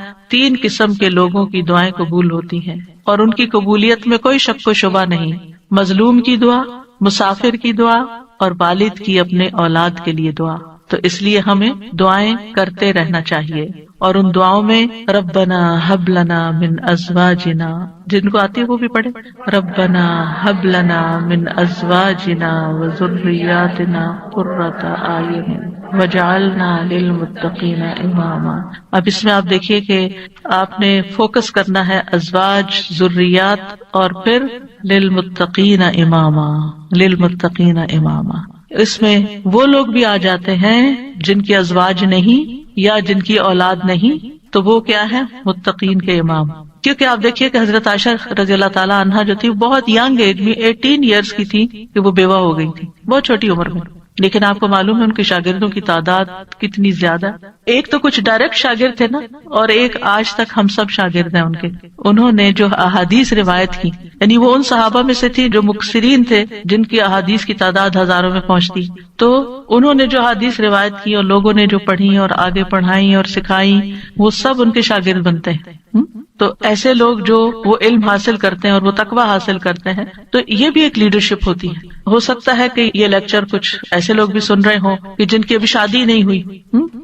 3 قسم کے لوگوں کی دعائیں قبول ہوتی ہیں اور ان کی قبولیت میں کوئی شک و شبہ نہیں، مظلوم کی دعا، مسافر کی دعا، اور والد کی اپنے اولاد کے لیے دعا۔ تو اس لیے ہمیں دعائیں کرتے رہنا چاہیے، اور ان دعاؤں میں ربنا حب لنا من ازواجنا، جن کو آتی ہے وہ بھی پڑھے، ربنا حب لنا من ازواجنا وذریاتنا قرۃ اعین وجعلنا للمتقین اماما۔ اب اس میں آپ دیکھیے کہ آپ نے فوکس کرنا ہے ازواج، ذریات، اور پھر للمتقین اماما، للمتقین اماما۔ اس میں وہ لوگ بھی آ جاتے ہیں جن کی ازواج نہیں یا جن کی اولاد نہیں، تو وہ کیا ہے؟ متقین کے امام۔ کیونکہ آپ دیکھیے کہ حضرت عائشہ رضی اللہ تعالی عنہا جو تھی بہت ینگ ایج میں 18 ایئرس کی تھی کہ وہ بیوہ ہو گئی تھی، بہت چھوٹی عمر میں، لیکن آپ کو معلوم ہے ان کے شاگردوں کی تعداد کتنی زیادہ۔ ایک تو کچھ ڈائریکٹ شاگرد تھے نا، اور ایک آج تک ہم سب شاگرد ہیں ان کے۔ انہوں نے جو احادیث روایت کی، یعنی وہ ان صحابہ میں سے تھی جو مکثرین تھے، جن کی احادیث کی تعداد ہزاروں میں پہنچتی، تو انہوں نے جو احادیث روایت کی اور لوگوں نے جو پڑھی اور آگے پڑھائی اور سکھائی، وہ سب ان کے شاگرد بنتے ہیں۔ تو ایسے لوگ جو وہ علم حاصل کرتے ہیں اور وہ تقویٰ حاصل کرتے ہیں، تو یہ بھی ایک لیڈرشپ ہوتی ہے۔ ہو سکتا ہے کہ یہ لیکچر کچھ ایسے لوگ بھی سن رہے ہوں کہ جن کی ابھی شادی نہیں ہوئی،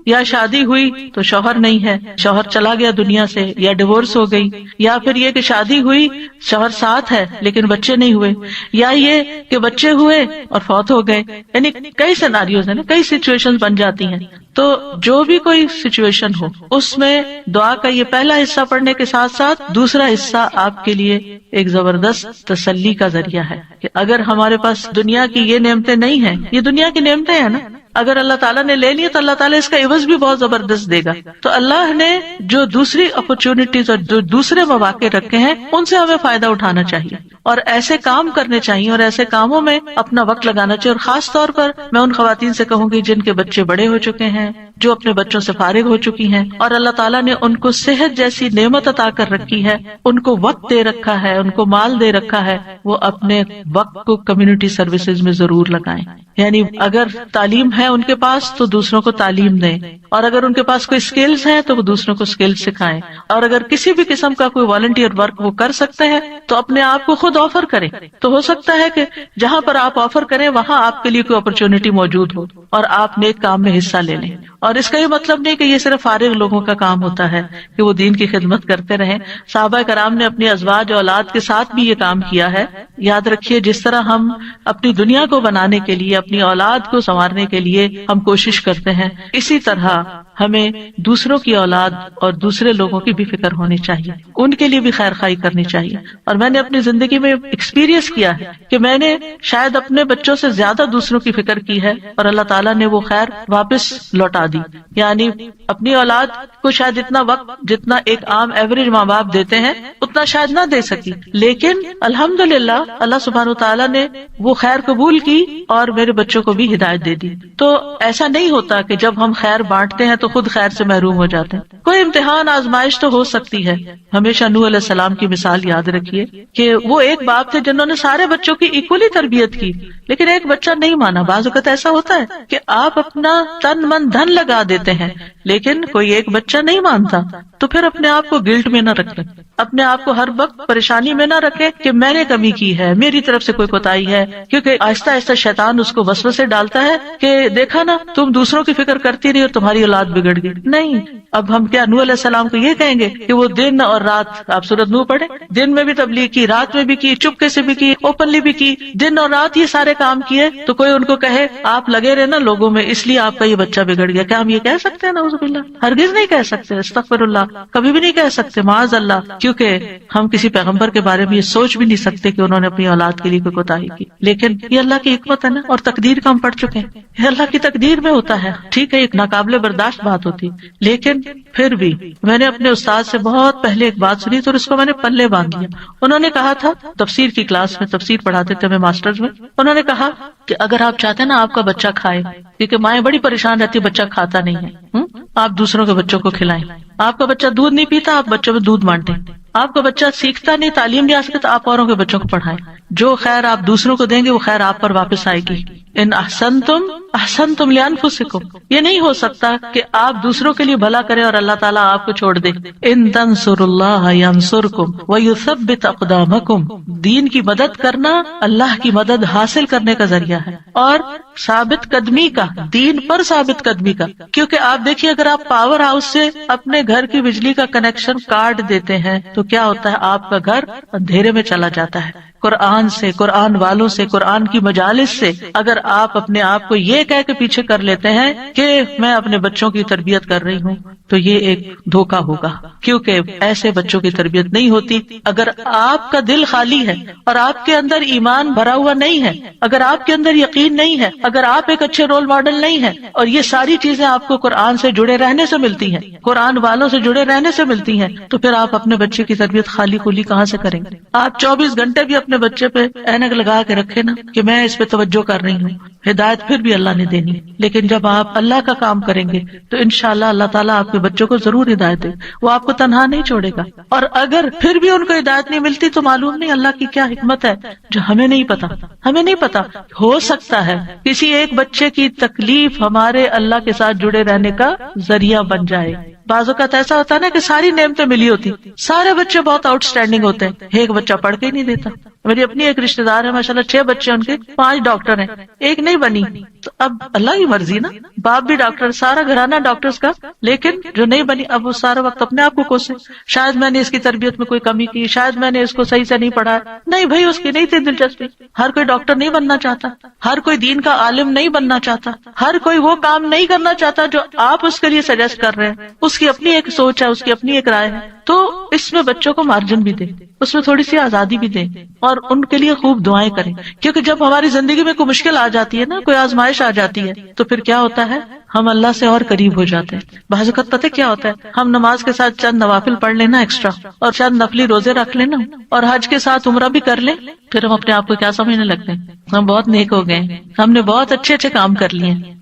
یا شادی ہوئی تو شوہر نہیں ہے، شوہر چلا گیا دنیا سے، یا ڈیورس ہو گئی، یا پھر یہ کہ شادی ہوئی شوہر ساتھ ہے لیکن بچے نہیں ہوئے، یا یہ کہ بچے ہوئے اور فوت ہو گئے، یعنی کئی سیناریوز ہیں نا، کئی سچویشن بن جاتی ہیں۔ تو جو بھی کوئی سچویشن ہو اس میں دعا کا یہ پہلا حصہ پڑھنے کے ساتھ ساتھ دوسرا حصہ آپ کے لیے ایک زبردست تسلی کا ذریعہ ہے کہ اگر ہمارے پاس دنیا کی یہ نعمتیں نہیں ہیں، یہ دنیا کی نعمتیں ہیں نا، اگر اللہ تعالیٰ نے لے لیا تو اللہ تعالیٰ اس کا عوض بھی بہت زبردست دے گا. تو اللہ نے جو دوسری اپرچونٹیز اور جو دوسرے مواقع رکھے ہیں ان سے ہمیں فائدہ اٹھانا چاہیے اور ایسے کام کرنے چاہیے اور ایسے کاموں میں اپنا وقت لگانا چاہیے. اور خاص طور پر میں ان خواتین سے کہوں گی جن کے بچے بڑے ہو چکے ہیں, جو اپنے بچوں سے فارغ ہو چکی ہیں اور اللہ تعالیٰ نے ان کو صحت جیسی نعمت عطا کر رکھی ہے, ان کو وقت دے رکھا ہے, ان کو مال دے رکھا ہے, وہ اپنے وقت کو کمیونٹی سروسز میں ضرور لگائیں. یعنی اگر تعلیم ہے ان کے پاس تو دوسروں کو تعلیم دیں, اور اگر ان کے پاس کوئی اسکلز ہیں تو وہ دوسروں کو اسکلز سکھائیں, اور اگر کسی بھی قسم کا کوئی والنٹیئر ورک وہ کر سکتے ہیں تو اپنے آپ کو خود آفر کریں. تو ہو سکتا ہے کہ جہاں پر آپ آفر کریں وہاں آپ کے لیے کوئی اپرچونٹی موجود ہو اور آپ نیک کام میں حصہ لے لیں. اور اس کا یہ مطلب نہیں کہ یہ صرف فارغ لوگوں کا کام ہوتا ہے کہ وہ دین کی خدمت کرتے رہیں. صحابہ کرام نے اپنی ازواج اولاد کے ساتھ بھی یہ کام کیا ہے. یاد رکھیے جس طرح ہم اپنی دنیا کو بنانے کے لیے, اپنی اولاد کو سنوارنے کے لیے ہم کوشش کرتے ہیں, اسی طرح ہمیں دوسروں کی اولاد اور دوسرے لوگوں کی بھی فکر ہونی چاہیے, ان کے لیے بھی خیر خواہی کرنی چاہیے. اور میں نے اپنی زندگی میں ایکسپیرینس کیا ہے کہ میں نے شاید اپنے بچوں سے زیادہ دوسروں کی فکر کی ہے اور اللہ تعالیٰ نے وہ خیر واپس لوٹا دی. یعنی اپنی اولاد کو شاید اتنا وقت جتنا ایک عام ایوریج ماں باپ دیتے ہیں اتنا شاید نہ دے سکی, لیکن الحمدللہ اللہ سبحانہ وتعالیٰ نے وہ خیر قبول کی اور میرے بچوں کو بھی ہدایت دے دی. تو ایسا نہیں ہوتا کہ جب ہم خیر بانٹتے ہیں تو خود خیر سے محروم ہو جاتے ہیں. کوئی امتحان آزمائش تو ہو سکتی ہے. ہمیشہ نوح علیہ السلام کی مثال یاد رکھیے کہ وہ ایک باپ تھے جنہوں نے سارے بچوں کی ایکولی تربیت کی, لیکن ایک بچہ نہیں مانا. بعض اوقات ایسا ہوتا ہے کہ آپ اپنا تن من دھن لگا دیتے ہیں لیکن کوئی ایک بچہ نہیں مانتا, تو پھر اپنے آپ کو گلٹ میں نہ رکھیں, اپنے آپ کو ہر وقت پریشانی میں نہ رکھیں کہ میں نے کمی کی ہے, میری طرف سے کوئی کوتاہی ہے, کیونکہ آہستہ آہستہ شیطان اس کو وسوسے ڈالتا ہے کہ دیکھا نا تم دوسروں کی فکر کرتی رہی اور تمہاری اولاد بگڑ گئی. نہیں, اب ہم کیا نوح علیہ السلام کو یہ کہیں گے کہ وہ دن اور رات, آپ سورۃ نوح پڑھیں, دن میں بھی تبلیغ کی, رات میں بھی کی, چپکے سے بھی کی, اوپنلی بھی کی, دن اور رات یہ سارے کام کیے, تو کوئی ان کو کہے آپ لگے رہے نا لوگوں میں اس لیے آپ کا یہ بچہ بگڑ گیا, کیا ہم یہ کہہ سکتے ہیں؟ نعوذ باللہ, ہرگز نہیں کہہ سکتے, استغفر اللہ, کبھی بھی نہیں کہہ سکتے, معاذ اللہ. کیونکہ ہم کسی پیغمبر کے بارے میں یہ سوچ بھی نہیں سکتے کہ انہوں نے اپنی اولاد کے لیے کوئی کوتاہی کی. لیکن یہ اللہ کی حکمت ہے نا, اور تقدیر کا ہم پڑھ چکے ہیں, یہ اللہ کی تقدیر میں ہوتا ہے. ٹھیک ہے, ایک ناقابل برداشت بات ہوتی, لیکن پھر بھی میں نے اپنے استاد سے بہت پہلے ایک بات سنی تو اس کو میں نے پلے باندھ لیا. انہوں نے کہا تھا, تفسیر کی کلاس میں تفسیر پڑھاتے تھے میں ماسٹرز میں, انہوں نے کہا کہ اگر آپ چاہتے ہیں نا آپ کا بچہ کھائے, کیونکہ مائیں بڑی پریشان رہتی, بچہ کھاتا نہیں ہے, آپ دوسروں کے بچوں کو کھلائیں. آپ کا بچہ دودھ نہیں پیتا, آپ بچوں میں دودھ بانٹیں. آپ کا بچہ سیکھتا نہیں, تعلیم نہیں آ سکتا, تو آپ اوروں کے بچوں کو پڑھائیں. جو خیر آپ دوسروں کو دیں گے وہ خیر آپ پر واپس آئے گی. ان احسنتم احسنتم لانفسکم, یہ نہیں ہو سکتا کہ آپ دوسروں کے لیے بھلا کریں اور اللہ تعالیٰ آپ کو چھوڑ دے. ان تنصروا اللہ ینصرکم ویثبت اقدامکم, دین کی مدد کرنا اللہ کی مدد حاصل کرنے کا ذریعہ ہے, اور ثابت قدمی کا, دین پر ثابت قدمی کا. کیونکہ آپ دیکھیے اگر آپ پاور ہاؤس سے اپنے گھر کی بجلی کا کنیکشن کاٹ دیتے ہیں تو کیا ہوتا ہے, آپ کا گھر اندھیرے میں چلا جاتا ہے. قرآن سے, قرآن والوں سے, قرآن کی مجالس سے اگر آپ اپنے آپ کو یہ کہہ کے پیچھے کر لیتے ہیں کہ میں اپنے بچوں کی تربیت کر رہی ہوں, تو یہ ایک دھوکا ہوگا, کیونکہ ایسے بچوں کی تربیت نہیں ہوتی. اگر آپ کا دل خالی ہے اور آپ کے اندر ایمان بھرا ہوا نہیں ہے, اگر آپ کے اندر یقین نہیں ہے, اگر آپ ایک اچھے رول ماڈل نہیں ہے, اور یہ ساری چیزیں آپ کو قرآن سے جڑے رہنے سے ملتی ہیں, قرآن والوں سے جڑے رہنے سے ملتی ہیں, تو پھر آپ اپنے بچے کی تربیت خالی خولی کہاں سے کریں گے؟ آپ 24 گھنٹے بھی اپنے بچے پہ اینک لگا کے رکھے نا کہ میں اس پہ توجہ کر رہی ہوں, ہدایت پھر بھی اللہ نے دینی. لیکن جب آپ اللہ کا کام کریں گے تو انشاءاللہ اللہ تعالیٰ آپ کے بچوں کو ضرور ہدایت دے, وہ آپ کو تنہا نہیں چھوڑے گا. اور اگر پھر بھی ان کو ہدایت نہیں ملتی تو معلوم نہیں اللہ کی کیا حکمت ہے جو ہمیں نہیں پتا. ہمیں نہیں پتا, ہو سکتا ہے کسی ایک بچے کی تکلیف ہمارے اللہ کے ساتھ جڑے رہنے کا ذریعہ بن جائے. بعض اوقات ایسا ہوتا ہے نا کہ ساری نعمتیں ملی ہوتی, سارے بچے بہت آؤٹ اسٹینڈنگ ہوتے ہیں, ایک بچہ پڑھ کے ہی نہیں دیتا. میری اپنی ایک رشتے دار ہے, ماشاءاللہ 6 بچے ان کے, 5 ڈاکٹر ہیں, ایک نہیں بنی. تو اب اللہ کی مرضی نا, باپ بھی ڈاکٹر, سارا گھرانہ ڈاکٹرز کا, لیکن جو نہیں بنی اب وہ سارا وقت اپنے آپ کو کوسے, شاید میں نے اس کی تربیت میں کوئی کمی کی, شاید میں نے اس کو صحیح سے نہیں پڑھایا. نہیں بھائی, اس کی نہیں تھی دلچسپی. ہر کوئی ڈاکٹر نہیں بننا چاہتا, ہر کوئی دین کا عالم نہیں بننا چاہتا, ہر کوئی وہ کام نہیں کرنا چاہتا جو آپ اس کے لیے سجیسٹ کر رہے ہیں. اس کی اپنی ایک سوچ ہے, اس کی اپنی ایک رائے ہے. تو اس میں بچوں کو مارجن بھی دیں، اس میں تھوڑی سی آزادی بھی دیں، اور ان کے لیے خوب دعائیں کریں، کیونکہ جب ہماری زندگی میں کوئی مشکل آ جاتی ہے نا، کوئی آزمائش آ جاتی ہے، تو پھر کیا ہوتا ہے، ہم اللہ سے اور قریب ہو جاتے ہیں۔ بعض اوقات پتہ کیا ہوتا ہے، ہم نماز کے ساتھ چند نوافل پڑھ لینا ایکسٹرا، اور چند نفلی روزے رکھ لینا، اور حج کے ساتھ عمرہ بھی کر لیں، پھر ہم اپنے آپ کو کیا سمجھنے لگتے ہیں، ہم بہت نیک ہو گئے، ہم نے بہت اچھے اچھے کام کر لیے ہیں۔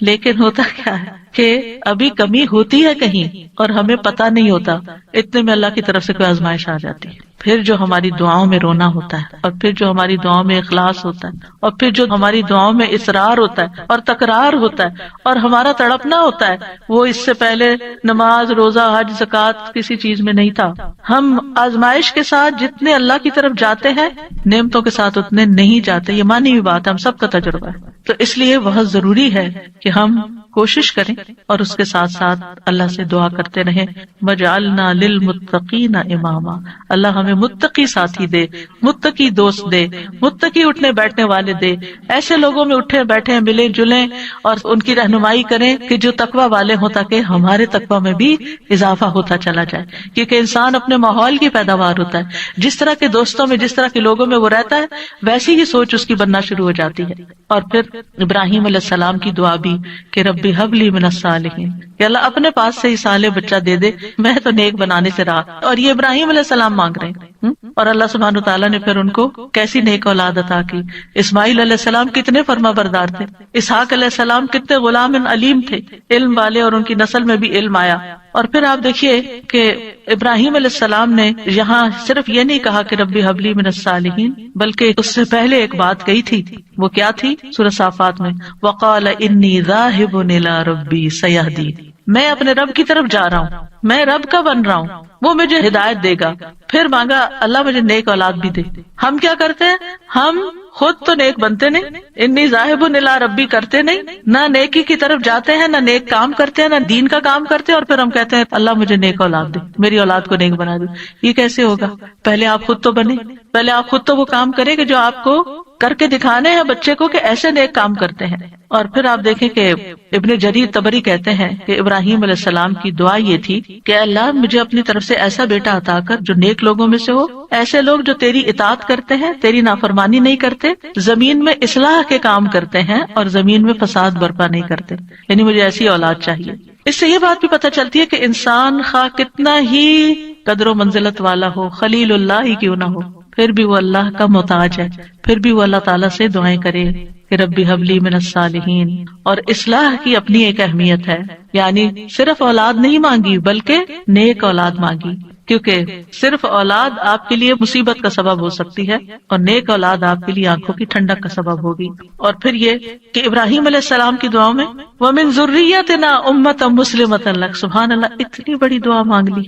لیکن ہوتا کیا ہے کہ ابھی کمی ہوتی ہے کہیں اور ہمیں پتہ نہیں ہوتا، اتنے میں اللہ کی طرف سے کوئی آزمائش آ جاتی ہے، پھر جو ہماری دعاؤں میں رونا ہوتا ہے، اور پھر جو ہماری دعاؤں میں اخلاص ہوتا ہے، اور پھر جو ہماری دعاؤں میں اصرار ہوتا ہے اور تکرار ہوتا ہے اور ہمارا تڑپنا ہوتا ہے، وہ اس سے پہلے نماز، روزہ، حج، زکوٰۃ کسی چیز میں نہیں تھا۔ ہم آزمائش کے ساتھ جتنے اللہ کی طرف جاتے ہیں، نعمتوں کے ساتھ اتنے نہیں جاتے، یہ مانی ہوئی بات ہے، ہم سب کا تجربہ ہے۔ تو اس لیے بہت ضروری ہے کہ ہم کوشش کریں اور اس کے ساتھ ساتھ اللہ سے دعا کرتے رہیں، وَجْعَلْنَا لِلْمُتَّقِينَ إِمَامًا، اللہ ہمیں متقی ساتھی دے، متقی دوست دے، متقی اٹھنے بیٹھنے والے دے، ایسے لوگوں میں اٹھے بیٹھے ملیں جلیں اور ان کی رہنمائی کریں کہ جو تقوی والے ہوں، تاکہ ہمارے تقوی میں بھی اضافہ ہوتا چلا جائے، کیونکہ انسان اپنے ماحول کی پیداوار ہوتا ہے، جس طرح کے دوستوں میں، جس طرح کے لوگوں میں وہ رہتا ہے، ویسی ہی سوچ اس کی بننا شروع ہو جاتی ہے۔ اور پھر ابراہیم علیہ السلام کی دعا بھی کہ رب ہب لی من الصالحین، کہ اللہ اپنے پاس سے ہی صالح بچہ دے دے، میں تو نیک بنانے سے رہا۔ اور یہ ابراہیم علیہ السلام مانگ رہے ہیں، اور اللہ سبحانہ وتعالیٰ نے پھر ان کو کیسی نیک اولاد عطا کی۔ اسماعیل علیہ السلام کتنے فرما بردار تھے، اسحاق علیہ السلام کتنے غلام علیم تھے، علم والے، اور ان کی نسل میں بھی علم آیا۔ اور پھر آپ دیکھیے کہ ابراہیم علیہ السلام نے یہاں صرف یہ نہیں کہا کہ رب ہب لی من الصالحین، بلکہ اس سے پہلے ایک بات کہی تھی، وہ کیا تھی؟ سورہ صافات میں وقال انی ذاہب الی ربی سیہدین، میں اپنے رب کی طرف جا رہا ہوں، میں رب کا بن رہا ہوں، وہ مجھے ہدایت دے گا۔ پھر مانگا اللہ مجھے نیک اولاد بھی دے۔ ہم کیا کرتے ہیں، ہم خود تو نیک بنتے نہیں، انی ذاہب الی ربی کرتے نہیں، نہ نیکی کی طرف جاتے ہیں، نہ نیک کام کرتے ہیں، نہ دین کا کام کرتے ہیں، اور پھر ہم کہتے ہیں اللہ مجھے نیک اولاد دے، میری اولاد کو نیک بنا دے۔ یہ کیسے ہوگا؟ پہلے آپ خود تو بنے، پہلے آپ خود تو وہ کام کریں کہ جو آپ کو کر کے دکھانے ہیں بچے کو کہ ایسے نیک کام کرتے ہیں۔ اور پھر آپ دیکھیں کہ ابن جریر طبری کہتے ہیں کہ ابراہیم علیہ السلام کی دعا یہ تھی کہ اللہ مجھے اپنی طرف سے ایسا بیٹا عطا کر جو نیک لوگوں میں سے ہو، ایسے لوگ جو تیری اطاعت کرتے ہیں، تیری نافرمانی نہیں کرتے، زمین میں اصلاح کے کام کرتے ہیں اور زمین میں فساد برپا نہیں کرتے، یعنی مجھے ایسی اولاد چاہیے۔ اس سے یہ بات بھی پتہ چلتی ہے کہ انسان خواہ کتنا ہی قدر و منزلت والا ہو، خلیل اللہ ہی کیوں نہ ہو، پھر بھی وہ اللہ کا محتاج ہے، پھر بھی وہ اللہ تعالیٰ سے دعائیں کرے کہ ربی حب لی من الصالحین۔ اور اصلاح کی اپنی ایک اہمیت ہے، یعنی صرف اولاد نہیں مانگی بلکہ نیک اولاد مانگی، کیونکہ صرف اولاد آپ کے لیے مصیبت کا سبب ہو سکتی ہے، اور نیک اولاد آپ کے لیے آنکھوں کی ٹھنڈک کا سبب ہوگی۔ اور پھر یہ کہ ابراہیم علیہ السلام کی دعاؤں میں وَمِن ذُرِّيَّتِنَا أُمَّةً مُسْلِمَةً لَكَ، سبحان اللہ، اتنی بڑی دعا مانگ لی،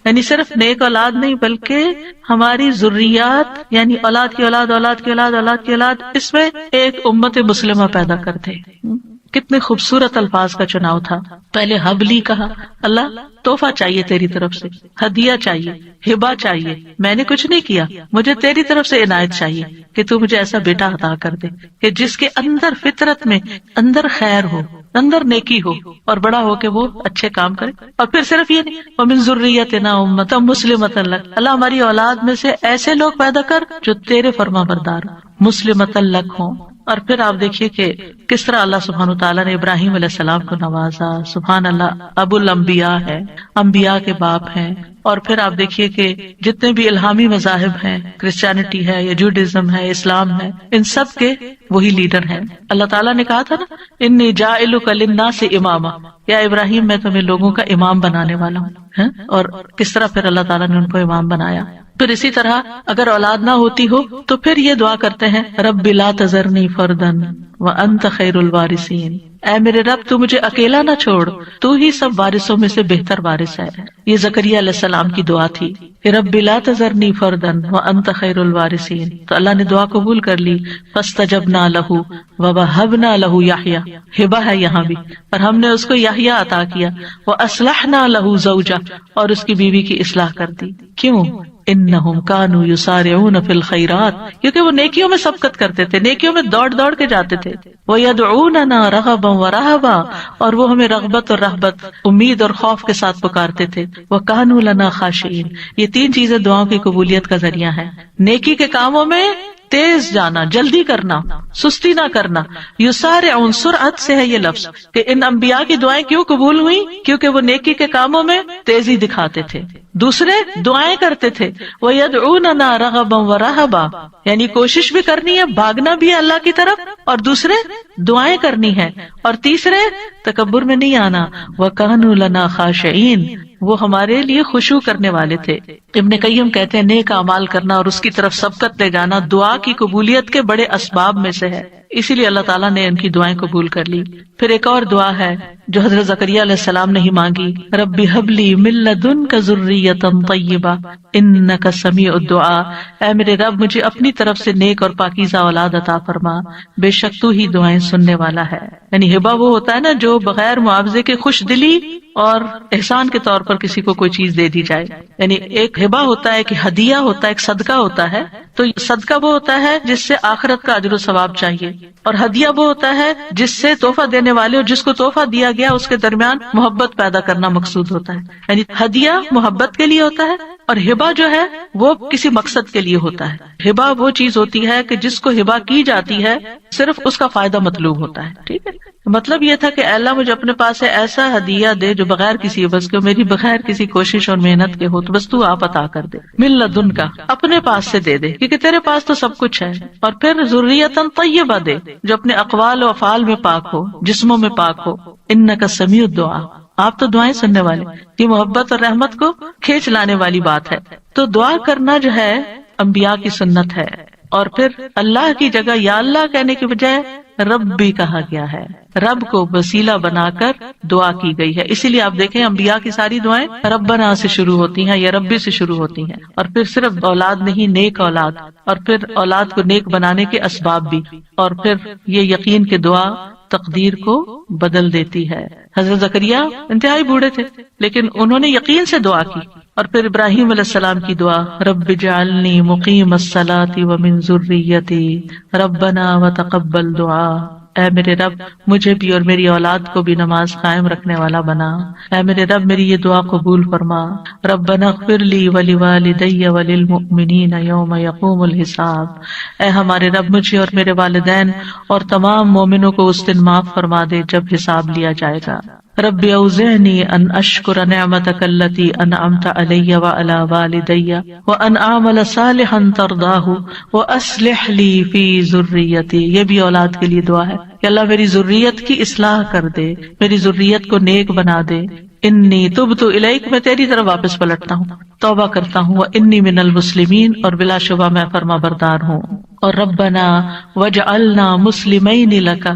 یعنی صرف نیک اولاد نہیں بلکہ ہماری ذریات، یعنی اولاد کی اولاد، اولاد کی اولاد، اولاد کی اولاد، اس میں ایک امت مسلمہ پیدا کرتے۔ کتنے خوبصورت الفاظ کا چناؤ تھا۔ پہلے حبلی کہا، اللہ تحفہ چاہیے تیری طرف سے، ہدیہ چاہیے، ہبہ چاہیے، میں نے کچھ نہیں کیا، مجھے تیری طرف سے عنایت چاہیے کہ تو مجھے ایسا بیٹا عطا کر دے کہ جس کے اندر فطرت میں اندر خیر ہو، اندر نیکی ہو، اور بڑا ہو کے وہ اچھے کام کرے۔ اور پھر صرف یہ نہیں، وَمِن ذُرِّيَّتِنَا أُمَّةً مُسْلِمَةً لَكَ، اللہ ہماری اولاد میں سے ایسے لوگ پیدا کر جو تیرے فرما بردار مُسْلِمَةً لَكَ ہوں۔ اور پھر آپ دیکھیے کہ کس طرح اللہ سبحانہ تعالیٰ نے ابراہیم علیہ السلام کو نوازا۔ سبحان اللہ، ابو الانبیاء ہے، انبیاء کے باپ ہیں۔ اور پھر آپ دیکھیے کہ جتنے بھی الہامی مذاہب ہیں، کرسچینٹی ہے یا جوڈازم ہے، اسلام ہے، ان سب کے وہی لیڈر ہیں۔ اللہ تعالیٰ نے کہا تھا نا، انی جاعلک للناس اماما، یا ابراہیم میں تمہیں لوگوں کا امام بنانے والا ہوں۔ اور کس طرح پھر اللہ تعالیٰ نے ان کو امام بنایا۔ پھر اسی طرح اگر اولاد نہ ہوتی ہو تو پھر یہ دعا کرتے ہیں، رب لا تذرنی فردن وانت خیر الوارثین، اے میرے رب تو مجھے اکیلا نہ چھوڑ، تو ہی سب وارثوں میں سے بہتر وارث ہے۔ یہ زکریا علیہ السلام کی دعا تھی کہ رب لا تذرنی فردن وانت خیر الوارثین، تو اللہ نے دعا قبول کر لی۔ فاستجبنا لہ ووہبنا لہ یحییٰ، ہبہ ہے یہاں بھی، اور ہم نے اس کو یحییٰ عطا کیا۔ واصلحنا لہ زوجہ، اور اس کی بیوی کی اصلاح کر دی۔ کیوں؟ انہم کانوا یسارعون فی الخیرات، کیونکہ وہ نیکیوں میں سبقت کرتے تھے، نیکیوں میں دوڑ دوڑ کے جاتے تھے. ویدعوننا رغبا ورہبا، اور وہ ہمیں رغبت اور رہبت، امید اور خوف کے ساتھ پکارتے تھے. وکانوا لنا خاشعین، یہ تین چیزیں دعاؤں کی قبولیت کا ذریعہ ہیں. نیکی کے کاموں میں تیز جانا، جلدی کرنا، سستی نہ کرنا. یسارعون، سرعت سے ہے یہ لفظ، کہ ان انبیاء کی دعائیں کیوں قبول ہوئی؟ کیونکہ وہ نیکی کے کاموں میں تیزی دکھاتے تھے. دوسرے دعائیں کرتے تھے. وَيَدْعُونَنَا رَغَبًا وَرَهَبًا، یعنی کوشش بھی کرنی ہے، بھاگنا بھی ہے اللہ کی طرف، اور دوسرے دعائیں کرنی ہے. اور تیسرے تکبر میں نہیں آنا. وَكَانُوا لَنَا خَاشِعِينَ، وہ ہمارے لیے خشوع کرنے والے تھے. ابن قیم کہتے ہیں نیک اعمال کرنا اور اس کی طرف سبقت لے جانا دعا کی قبولیت کے بڑے اسباب میں سے ہے، اسی لیے اللہ تعالیٰ نے ان کی دعائیں قبول کر لی. پھر ایک اور دعا ہے جو حضرت زکریا علیہ السلام نے ہی مانگی، ربی ہب لی من لدنک ذریۃ طیبہ انک سمیع الدعاء، اے میرے رب مجھے اپنی طرف سے نیک اور پاکیزہ اولاد عطا فرما، بے شک تو ہی دعائیں سننے والا ہے. یعنی ہبہ وہ ہوتا ہے نا جو بغیر معاوضے کے خوش دلی اور احسان کے طور پر کسی کو کوئی چیز دے دی جائے. یعنی ایک ہبہ ہوتا ہے کہ ہدیہ ہوتا ہے، ایک صدقہ ہوتا ہے. تو صدقہ وہ ہوتا ہے جس سے آخرت کا اجر و ثواب چاہیے، اور ہدیہ وہ ہوتا ہے جس سے تحفہ دینے والے اور جس کو تحفہ دیا گیا اس کے درمیان محبت پیدا کرنا مقصود ہوتا ہے. یعنی ہدیہ محبت کے لیے ہوتا ہے، اور ہبہ جو ہے وہ کسی مقصد کے لیے ہوتا ہے. ہبہ وہ چیز ہوتی ہے کہ جس کو ہبہ کی جاتی ہے صرف اس کا فائدہ مطلوب ہوتا ہے. ٹھیک ہے، مطلب یہ تھا کہ اے اللہ مجھے اپنے پاس سے ایسا ہدیہ دے جو بغیر کسی عوض کے، میری بغیر کسی کوشش اور محنت کے ہو، تو بس تو آپ عطا کر دے. من لدن کا، اپنے پاس سے دے دے، کیونکہ تیرے پاس تو سب کچھ ہے. اور پھر ذریۃ طیبہ دے جو اپنے اقوال و افعال میں پاک ہو، جسموں میں پاک ہو. انک سمیع الدعاء، آپ تو دعائیں سننے والے. یہ محبت اور رحمت کو کھینچ لانے والی بات ہے. تو دعا کرنا جو ہے انبیاء کی سنت ہے. اور پھر اللہ کی جگہ یا اللہ کہنے کی بجائے رب بھی کہا گیا ہے، رب کو وسیلہ بنا کر دعا کی گئی ہے. اسی لیے آپ دیکھیں انبیاء کی ساری دعائیں ربنا سے شروع ہوتی ہیں یا ربی سے شروع ہوتی ہیں. اور پھر صرف اولاد نہیں، نیک اولاد، اور پھر اولاد کو نیک بنانے کے اسباب بھی. اور پھر یہ یقین کہ دعا تقدیر کو بدل دیتی ہے. حضرت زکریا انتہائی بوڑھے تھے لیکن انہوں نے یقین سے دعا کی. اور پھر ابراہیم علیہ السلام کی دعا، رب اجعلنی مقیم الصلاۃ ومن ذریتی ربنا وتقبل دعا، اے میرے رب مجھے بھی اور میری اولاد کو بھی نماز قائم رکھنے والا بنا. اے میرے رب میری یہ دعا قبول فرما. ربنا اغفر لی ولوالدی وللمؤمنین یوم یقوم الحساب، اے ہمارے رب مجھے اور میرے والدین اور تمام مومنوں کو اس دن معاف فرما دے جب حساب لیا جائے گا. رب اوزعنی ان اشکر نعمتک التی انعمت علی وعلی والدی وان اعمل صالحا ترضاہ واصلح لی فی ذریتی. یہ بھی اولاد کے لیے دعا ہے کہ اللہ میری ذریت کی اصلاح کر دے، میری ذریت کو نیک بنا دے. انی تبت الیک، میں تیری طرف واپس پلٹتا ہوں، توبہ کرتا ہوں. وانی من المسلمین، اور بلا شبہ میں فرما بردار ہوں. اور ربنا واجعلنا مسلمین لک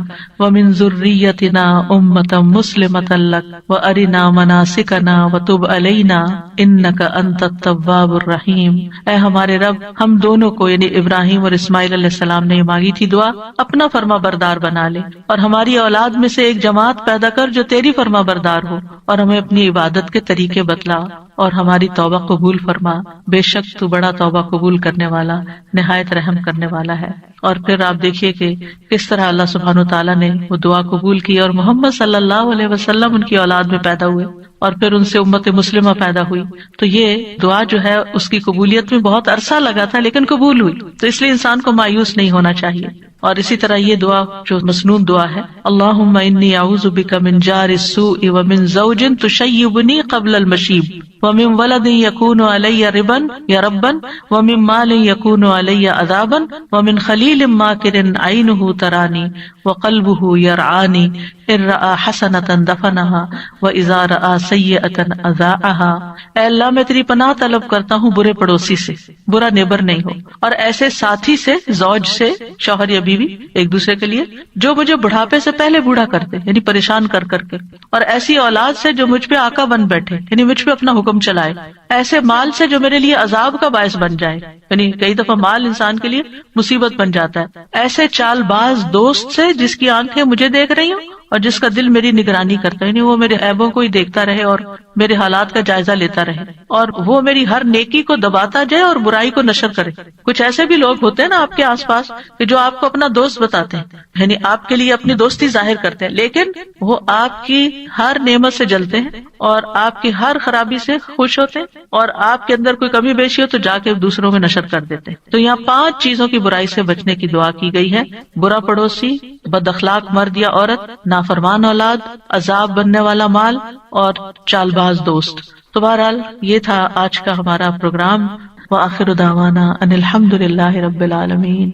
ومن ذریتنا امۃ مسلمۃ لک وارنا مناسکنا وتب علینا انک انت التواب الرحیم. اے ہمارے رب ہم دونوں کو، یعنی ابراہیم اور اسماعیل علیہ السلام نے مانگی تھی دعا، اپنا فرما بردار بنا لے، اور ہماری اولاد میں سے ایک جماعت پیدا کر جو تیری فرما بردار ہو، اور ہمیں اپنی عبادت کے طریقے بتلا اور ہماری توبہ قبول فرما. بے شک تو بڑا توبہ قبول کرنے والا، نہایت رحم کرنے والا ہے. اور پھر آپ دیکھیے کہ کس طرح اللہ سبحانہ وتعالیٰ نے وہ دعا قبول کی اور محمد صلی اللہ علیہ وسلم ان کی اولاد میں پیدا ہوئے اور پھر ان سے امت مسلمہ پیدا ہوئی. تو یہ دعا جو ہے اس کی قبولیت میں بہت عرصہ لگا تھا لیکن قبول ہوئی. تو اس لیے انسان کو مایوس نہیں ہونا چاہیے. اور اسی طرح یہ دعا جو مسنون دعا ہے، اللہم انی اعوذ بک من جار السوء ومن زوج تشیبنی قبل المشیب ومن ولد یکون علی ربا یا ربا ومن مال یکون علی عذابا ومن خلیل ماکر عینہ ترانی وقلبہ یرعانی ان رأى حسنۃ دفنها واذا رأى سیئۃ اذاعها. اے اللہ میں تیری پناہ طلب کرتا ہوں برے پڑوسی سے، برا نیبر نہیں ہو، اور ایسے ساتھی سے، زوج سے، شوہر یا بیوی ایک دوسرے کے لیے، جو مجھے بڑھاپے سے پہلے بوڑھا کرتے یعنی پریشان کر کر کے، اور ایسی اولاد سے جو مجھ پہ آقا بن بیٹھے یعنی مجھ پہ اپنا حکم چلائے، ایسے مال سے جو میرے لیے عذاب کا باعث بن جائے، یعنی کئی دفعہ مال انسان کے لیے مصیبت بن جاتا ہے، ایسے چال باز دوست سے جس کی آنکھیں مجھے دیکھ رہی ہوں اور جس کا دل میری نگرانی کرتا ہے، یعنی وہ میرے عیبوں کو ہی دیکھتا رہے اور میرے حالات کا جائزہ لیتا رہے، اور وہ میری ہر نیکی کو دباتا جائے اور برائی کو نشر کرے۔ کچھ ایسے بھی لوگ ہوتے ہیں نا آپ کے آس پاس کہ جو آپ کو اپنا دوست بتاتے ہیں، یعنی آپ کے لیے اپنی دوستی ظاہر کرتے ہیں، لیکن وہ آپ کی ہر نعمت سے جلتے ہیں اور آپ کی ہر خرابی سے خوش ہوتے ہیں، اور آپ کے اندر کوئی کمی بیشی ہو تو جا کے دوسروں میں نشر کر دیتے ہیں۔ تو یہاں 5 چیزوں کی برائی سے بچنے کی دعا کی گئی ہے: برا پڑوسی، بد اخلاق مرد یا عورت، نافرمان اولاد، عذاب بننے والا مال، اور چال باز دوست۔ تو بہرحال یہ تھا آج کا ہمارا پروگرام۔ وآخر دعوانا ان الحمد للہ رب العالمین۔